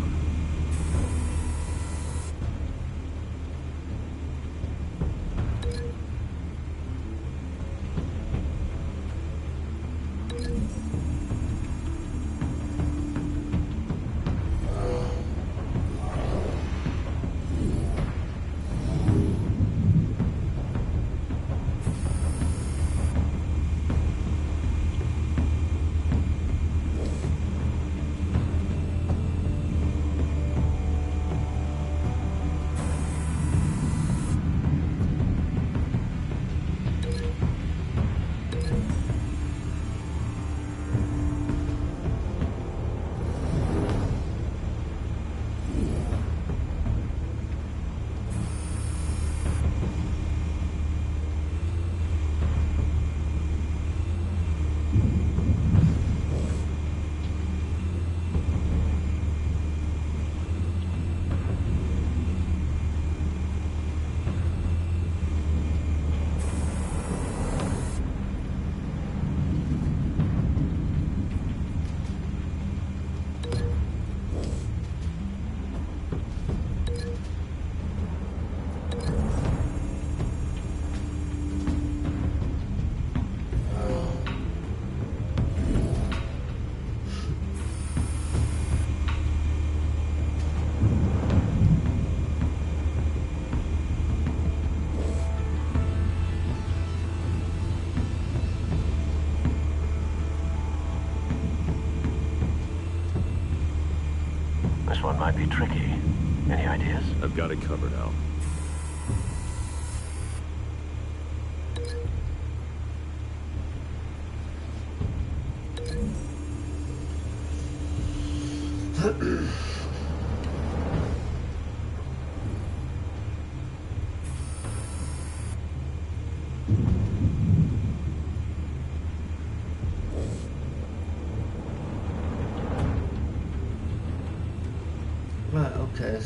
Speaker 3: This one might be tricky. Any ideas?
Speaker 6: I've got it covered, Al.
Speaker 2: Right, okay.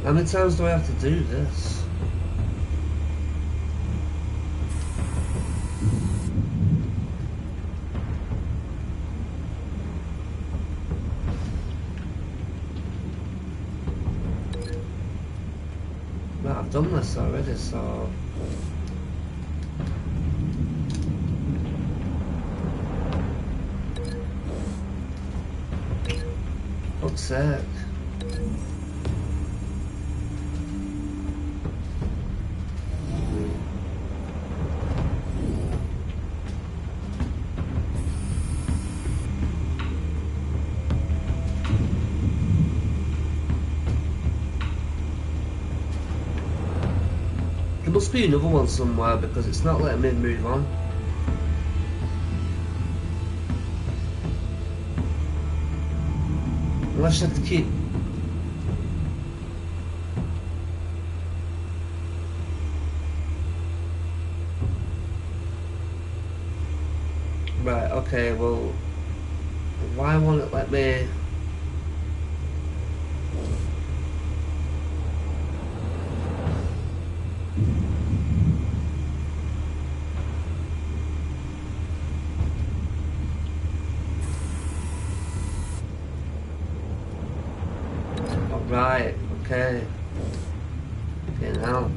Speaker 2: How many times do I have to do this? Right, I've done this already, so... Fuck's sake. There must be another one somewhere because it's not letting me move on. Unless I have to keep... Right, okay, well... Why won't it let me... Okay. Okay, now.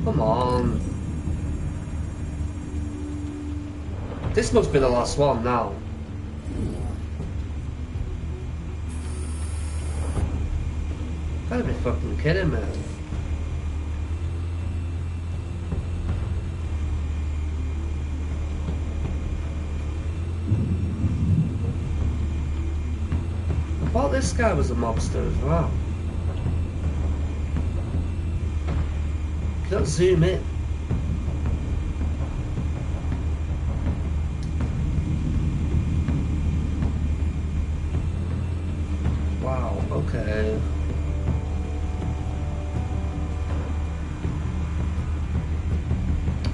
Speaker 2: Come on. This must be the last one now. Gotta be fucking kidding me. I thought this guy was a mobster as well. Can't zoom in. Wow, okay.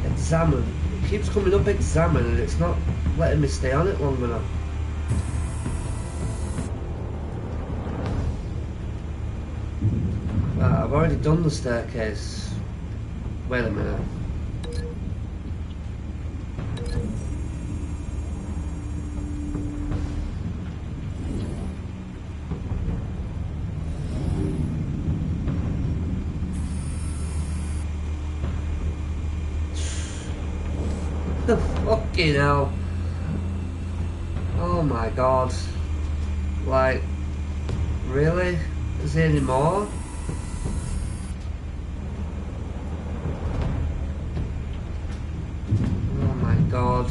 Speaker 2: Examine. It keeps coming up examine and it's not letting me stay on it long enough. Right, I've already done the staircase. Wait a minute. Fucking hell. Oh my god. Like, really? Is there any more? Oh my god.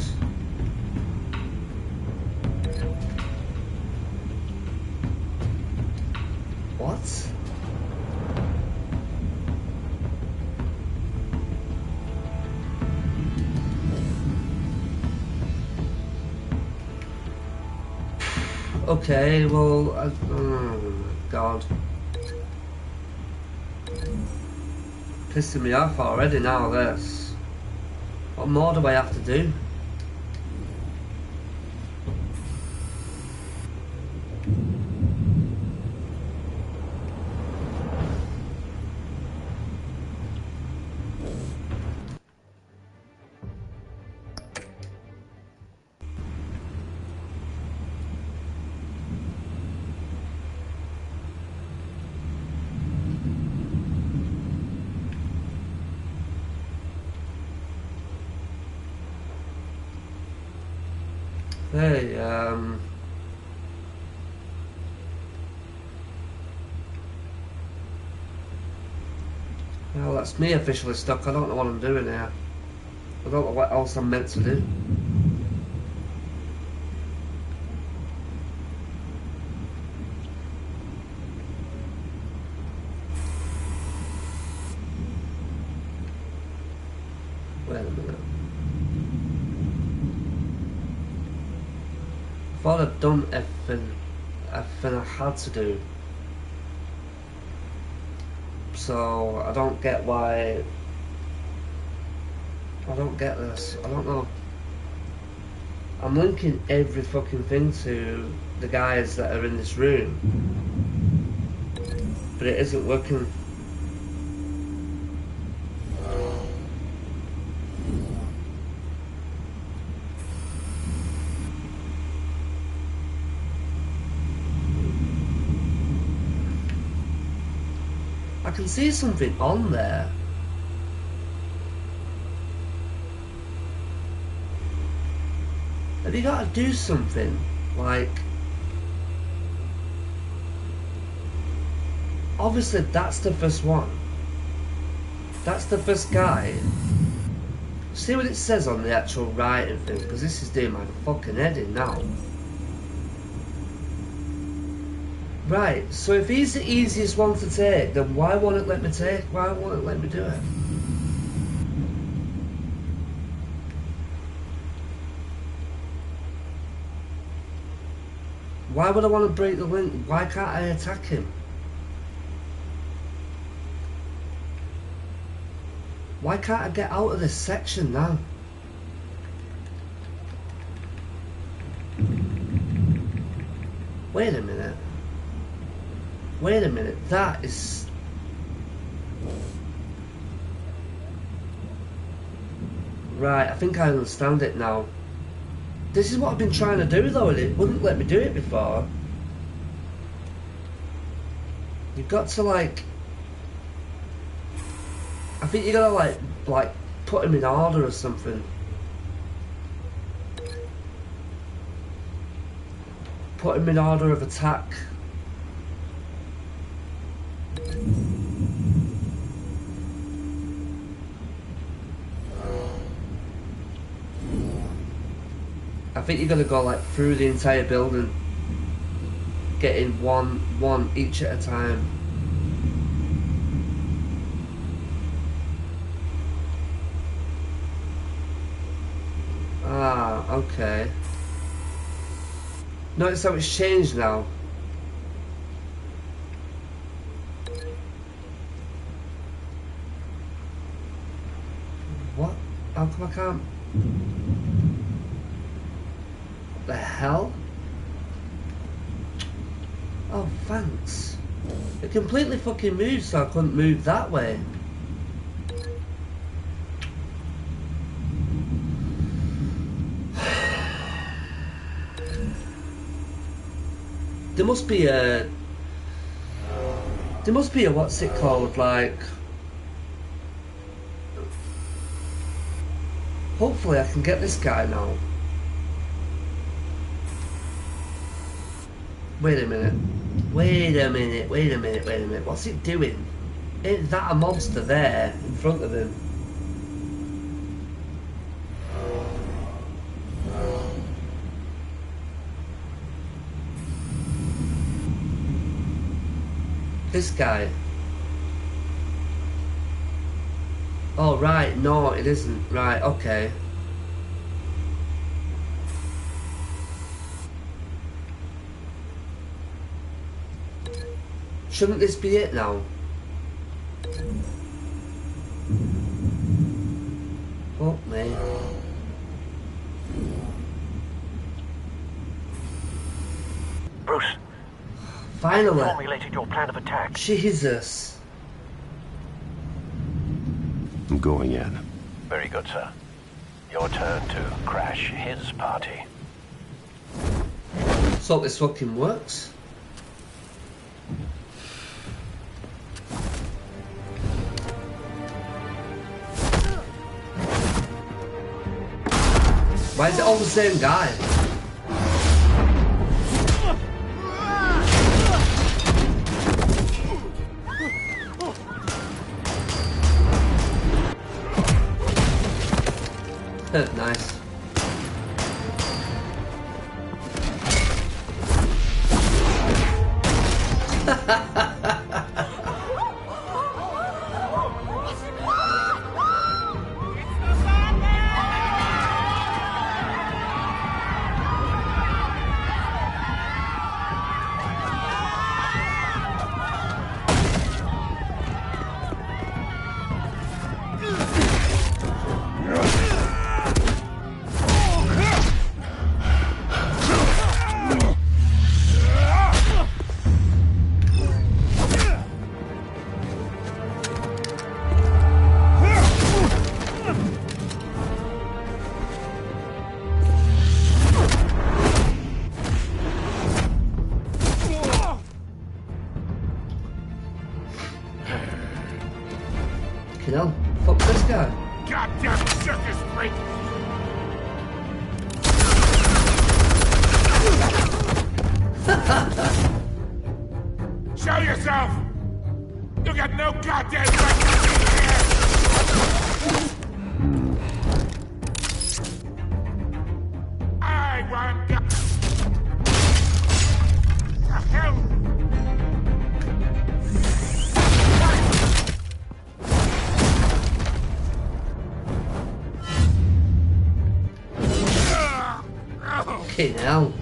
Speaker 2: What? Okay, well, oh my god. Pissing me off already now, this. What more do I have to do? Hey, well, that's me officially stuck. I don't know what I'm doing here. I don't know what else I'm meant to do. Wait a minute. I thought I'd done everything I had to do. So I don't get why. I don't get this. I don't know. I'm linking every fucking thing to the guys that are in this room, but it isn't working. I can see something on there. Have you got to do something? Like, obviously that's the first one. That's the first guy. See what it says on the actual writing thing, because this is doing my fucking head in now. Right, so if he's the easiest one to take, then why won't it let me take? Why won't it let me do it? Why would I want to break the link? Why can't I attack him? Why can't I get out of this section now? Wait a minute. Wait a minute, that is... Right, I think I understand it now. This is what I've been trying to do though, and it wouldn't let me do it before. You've got to like... I think you gotta like put him in order or something. Put him in order of attack. I think you're gonna go like through the entire building, getting one each at a time. Ah, okay. Notice how it's changed now. What? How come I can't? What the hell? Oh, thanks. It completely fucking moved, so I couldn't move that way. There must be a what's it called, like, hopefully I can get this guy now. Wait a minute, what's it doing? Ain't that a monster there in front of him? This guy. Oh, right, no, it isn't. Right, okay. Shouldn't this be it now? Fuck me.
Speaker 3: Bruce.
Speaker 2: Finally.
Speaker 3: Formulated your plan of attack.
Speaker 2: Jesus.
Speaker 6: I'm going in.
Speaker 3: Very good, sir. Your turn to crash his party.
Speaker 2: So this fucking works. Why is it all the same guy? Nice. Fucking hell. Fuck this guy.
Speaker 12: Goddamn circus freak! Show yourself! You got no goddamn right to be here! I want the hell!
Speaker 2: Fucking hell.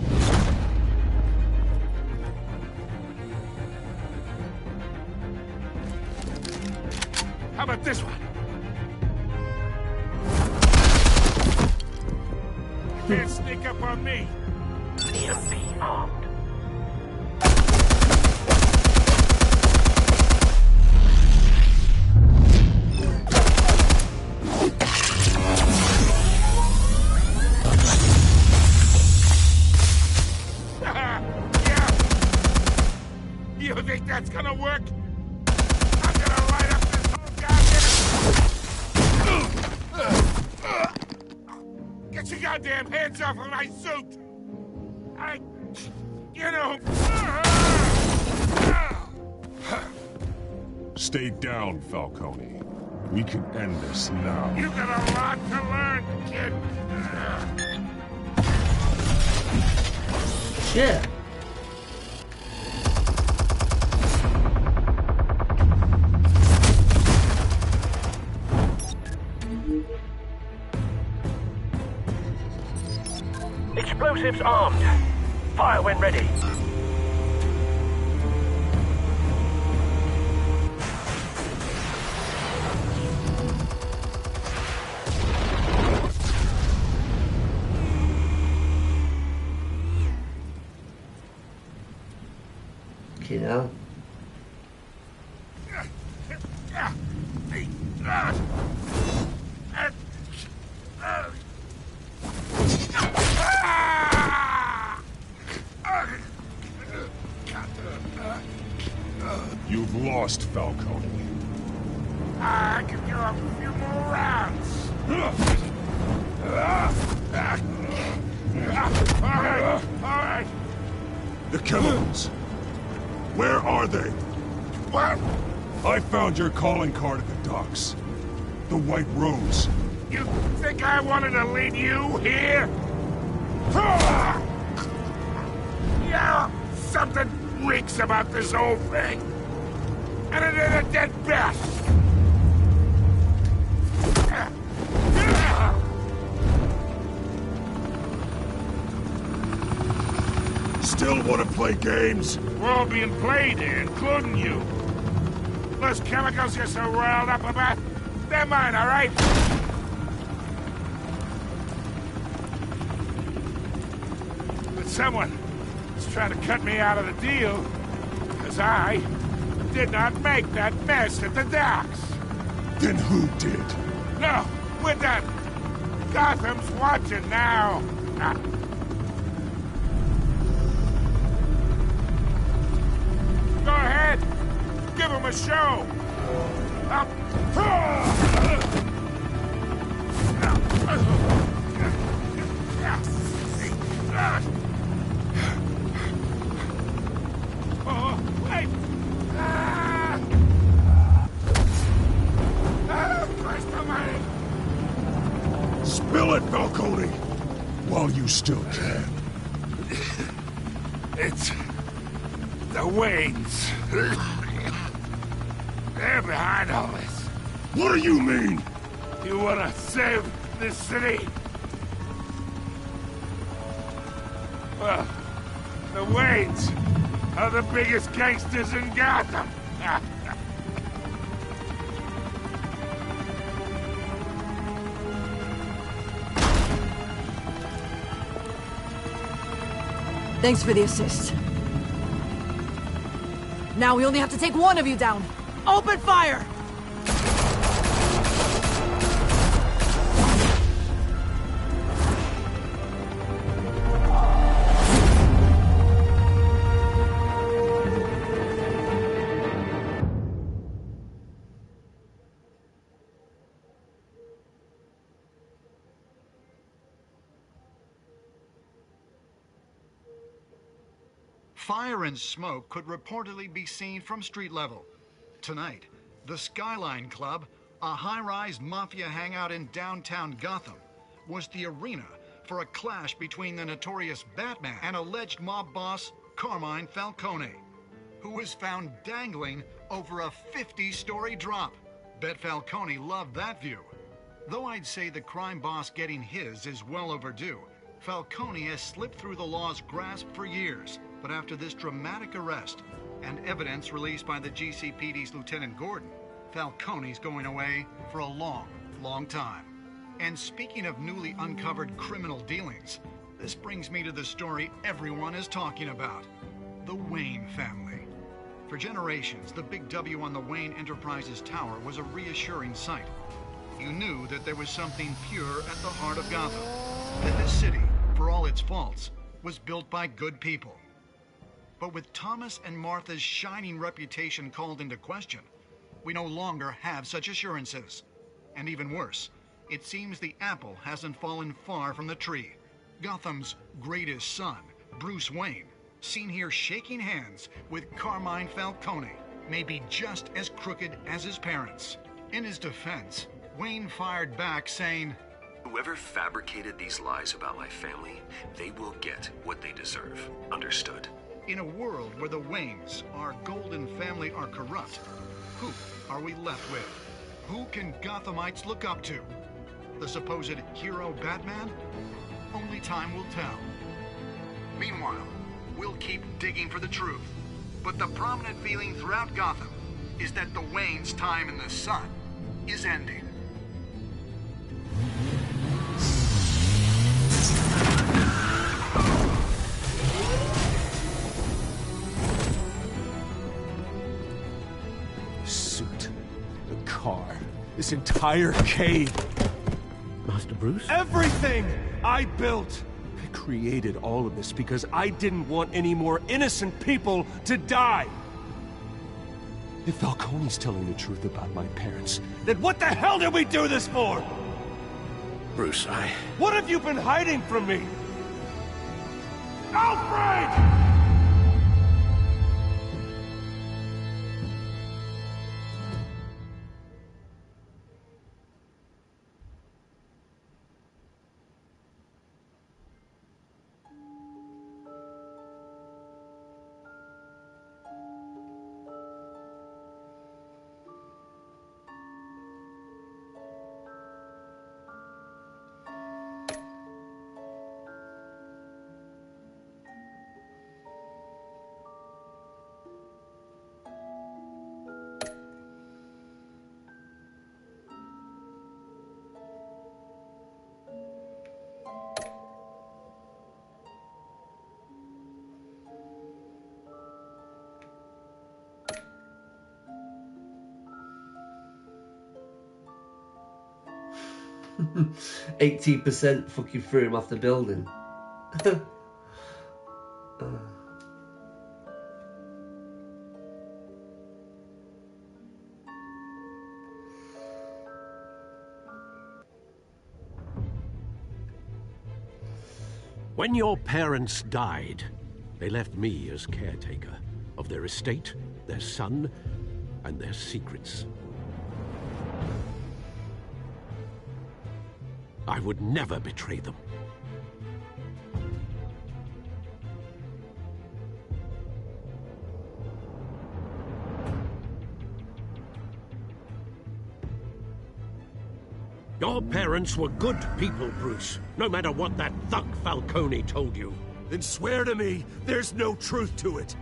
Speaker 12: How about this one? Can't sneak up on me.
Speaker 3: EMP armed.
Speaker 12: You think that's gonna work? Get your goddamn hands off of my suit! You know...
Speaker 17: Stay down, Falcone. We can end this now.
Speaker 12: You got a lot to learn, kid.
Speaker 2: Shit.
Speaker 3: Explosives armed. Fire when ready.
Speaker 2: You know.
Speaker 17: You've lost, Falcone.
Speaker 12: I can go a few more rounds. All right.
Speaker 17: The chemicals. Where are they?
Speaker 12: What?
Speaker 17: I found your calling card at the docks. The White Rose.
Speaker 12: You think I wanted to lead you here? Yeah, something reeks about this whole thing. And it ain't a dead bat.
Speaker 17: Still want to play games?
Speaker 12: We're all being played here, including you. Those chemicals you're so riled up about, they're mine, all right? But someone is trying to cut me out of the deal, because I did not make that mess at the docks.
Speaker 17: Then who did?
Speaker 12: No, we're done. Gotham's watching now. Go ahead. Give him a show. Oh, wait. Christ almighty.
Speaker 17: Spill it, Falcone, while you still can.
Speaker 12: It's the Waynes. They're behind all this.
Speaker 17: What do you mean?
Speaker 12: You want to save this city? Well, the Waynes are the biggest gangsters in Gotham.
Speaker 16: Thanks for the assist. Now we only have to take one of you down. Open fire!
Speaker 13: Fire and smoke could reportedly be seen from street level. Tonight, the Skyline Club, a high-rise mafia hangout in downtown Gotham, was the arena for a clash between the notorious Batman and alleged mob boss Carmine Falcone, who was found dangling over a 50-story drop. Bet Falcone loved that view. Though I'd say the crime boss getting his is well overdue, Falcone has slipped through the law's grasp for years. But after this dramatic arrest and evidence released by the GCPD's Lieutenant Gordon, Falcone's going away for a long, long time. And speaking of newly uncovered criminal dealings, this brings me to the story everyone is talking about: the Wayne family. For generations, the big W on the Wayne Enterprises Tower was a reassuring sight. You knew that there was something pure at the heart of Gotham, that this city, for all its faults, was built by good people. But with Thomas and Martha's shining reputation called into question, we no longer have such assurances. And even worse, It seems the apple hasn't fallen far from the tree. Gotham's greatest son, Bruce Wayne, seen here shaking hands with Carmine Falcone, may be just as crooked as his parents. In his defense, Wayne fired back saying,
Speaker 6: "Whoever fabricated these lies about my family, they will get what they deserve. Understood?"
Speaker 13: In a world where the Waynes, our golden family, are corrupt, who are we left with? Who can Gothamites look up to? The supposed hero Batman? Only time will tell. Meanwhile, we'll keep digging for the truth. But the prominent feeling throughout Gotham is that the Waynes' time in the sun is ending.
Speaker 17: Suit, the car, this entire cave.
Speaker 5: Master Bruce?
Speaker 17: Everything I built! I created all of this because I didn't want any more innocent people to die! If Falcone's telling the truth about my parents, then what the hell did we do this for?
Speaker 5: Bruce,
Speaker 17: What have you been hiding from me? Alfred!
Speaker 2: 18% fucking threw him off the building.
Speaker 5: When your parents died, they left me as caretaker of their estate, their son, and their secrets. I would never betray them. Your parents were good people, Bruce, no matter what that thug Falcone told you.
Speaker 17: Then swear to me there's no truth to it.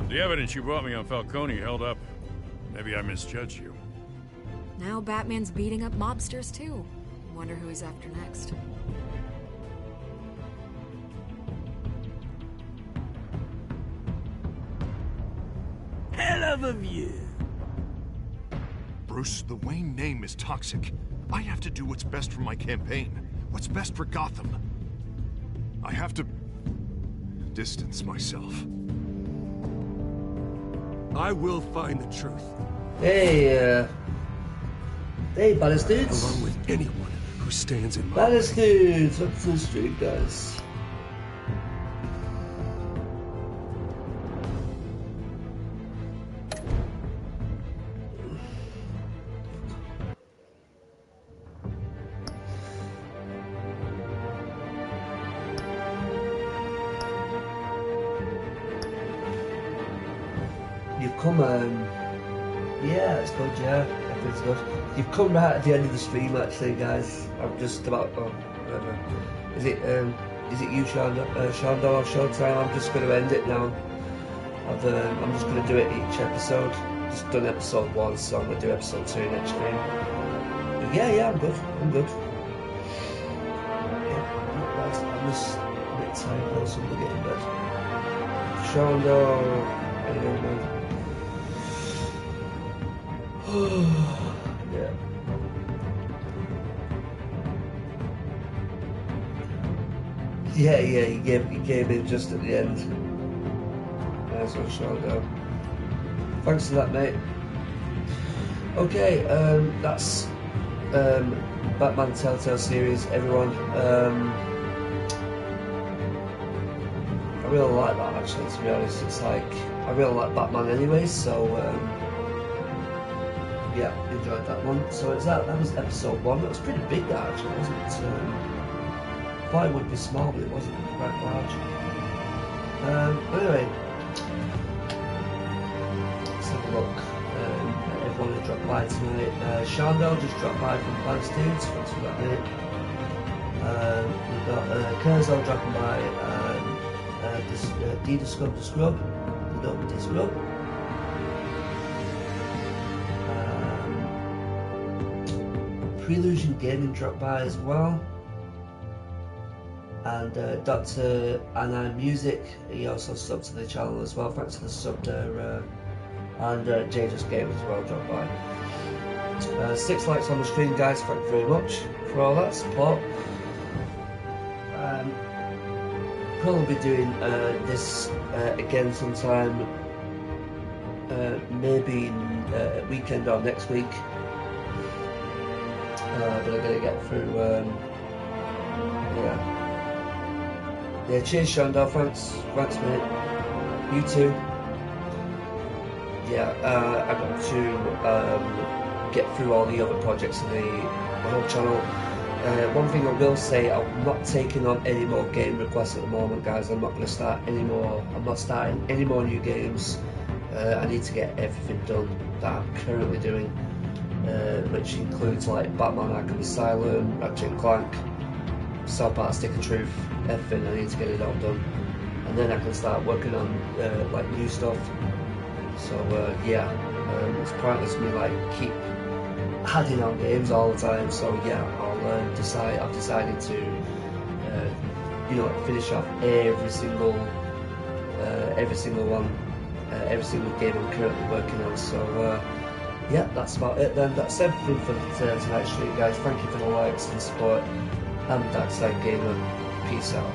Speaker 1: The evidence you brought me on Falcone held up. Maybe I misjudged you.
Speaker 11: Now Batman's beating up mobsters too. Wonder who he's after next.
Speaker 15: Hell of a view.
Speaker 8: Bruce, the Wayne name is toxic. I have to do what's best for my campaign. What's best for Gotham. I have to distance myself.
Speaker 17: I will find the truth.
Speaker 2: Hey, Ballas dudes.
Speaker 17: Along with anyone who stands in my
Speaker 2: Ballas dudes, up to the street, guys. You've come, yeah, it's good, yeah, everything's good. You've come right at the end of the stream, actually, guys. I'm just about, whatever. Is it you, Shando or Showtime? I'm just going to end it now. I'm just going to do it each episode. Just done episode 1, so I'm going to do episode 2 next stream. But yeah, I'm good. Yeah, not bad. I'm just a bit tired now, so I'm going to get in bed. Shando, anyway, man. Yeah. Yeah, he gave in just at the end. That's what Shando. Thanks for that, mate. Okay, that's Batman Telltale series, everyone. I really like that actually, to be honest. It's like, I really like Batman anyway, so yeah, enjoyed that one. So it's that was episode 1. It was pretty big, that actually, wasn't it? I thought it would be small, but it wasn't. It was quite large. Anyway, let's have a look. Everyone who dropped by tonight. Shando just dropped by from Plants Dudes. Thanks for that, mate. We've got Kurzo dropping by. D-Scrub the Scrub. The Double D-Scrub. Prelusion Gaming dropped by as well. And Dr. Anna Music, he also subbed to the channel as well. Thanks for the sub there. And Jadus Games as well dropped by. 6 likes on the screen, guys. Thank you very much for all that support. Probably be doing this again sometime, maybe weekend or next week. But I'm gonna get through. Yeah. Cheers, Shando. Thanks, mate. You too. Yeah, I got to get through all the other projects in the whole channel. One thing I will say, I'm not taking on any more game requests at the moment, guys. I'm not going to start any more. I'm not starting any more new games. I need to get everything done that I'm currently doing, which includes like Batman Arkham Asylum, Ratchet & Clank, South Park Stick of Truth, everything. I need to get it all done, and then I can start working on like new stuff. So yeah, it's pointless me like keep adding on games all the time. So yeah, I've decided to you know, finish off every single one, every single game I'm currently working on. So yeah, that's about it then. That's everything for tonight's stream, guys. Thank you for the likes and support. I'm Darkside Gamer. Peace out.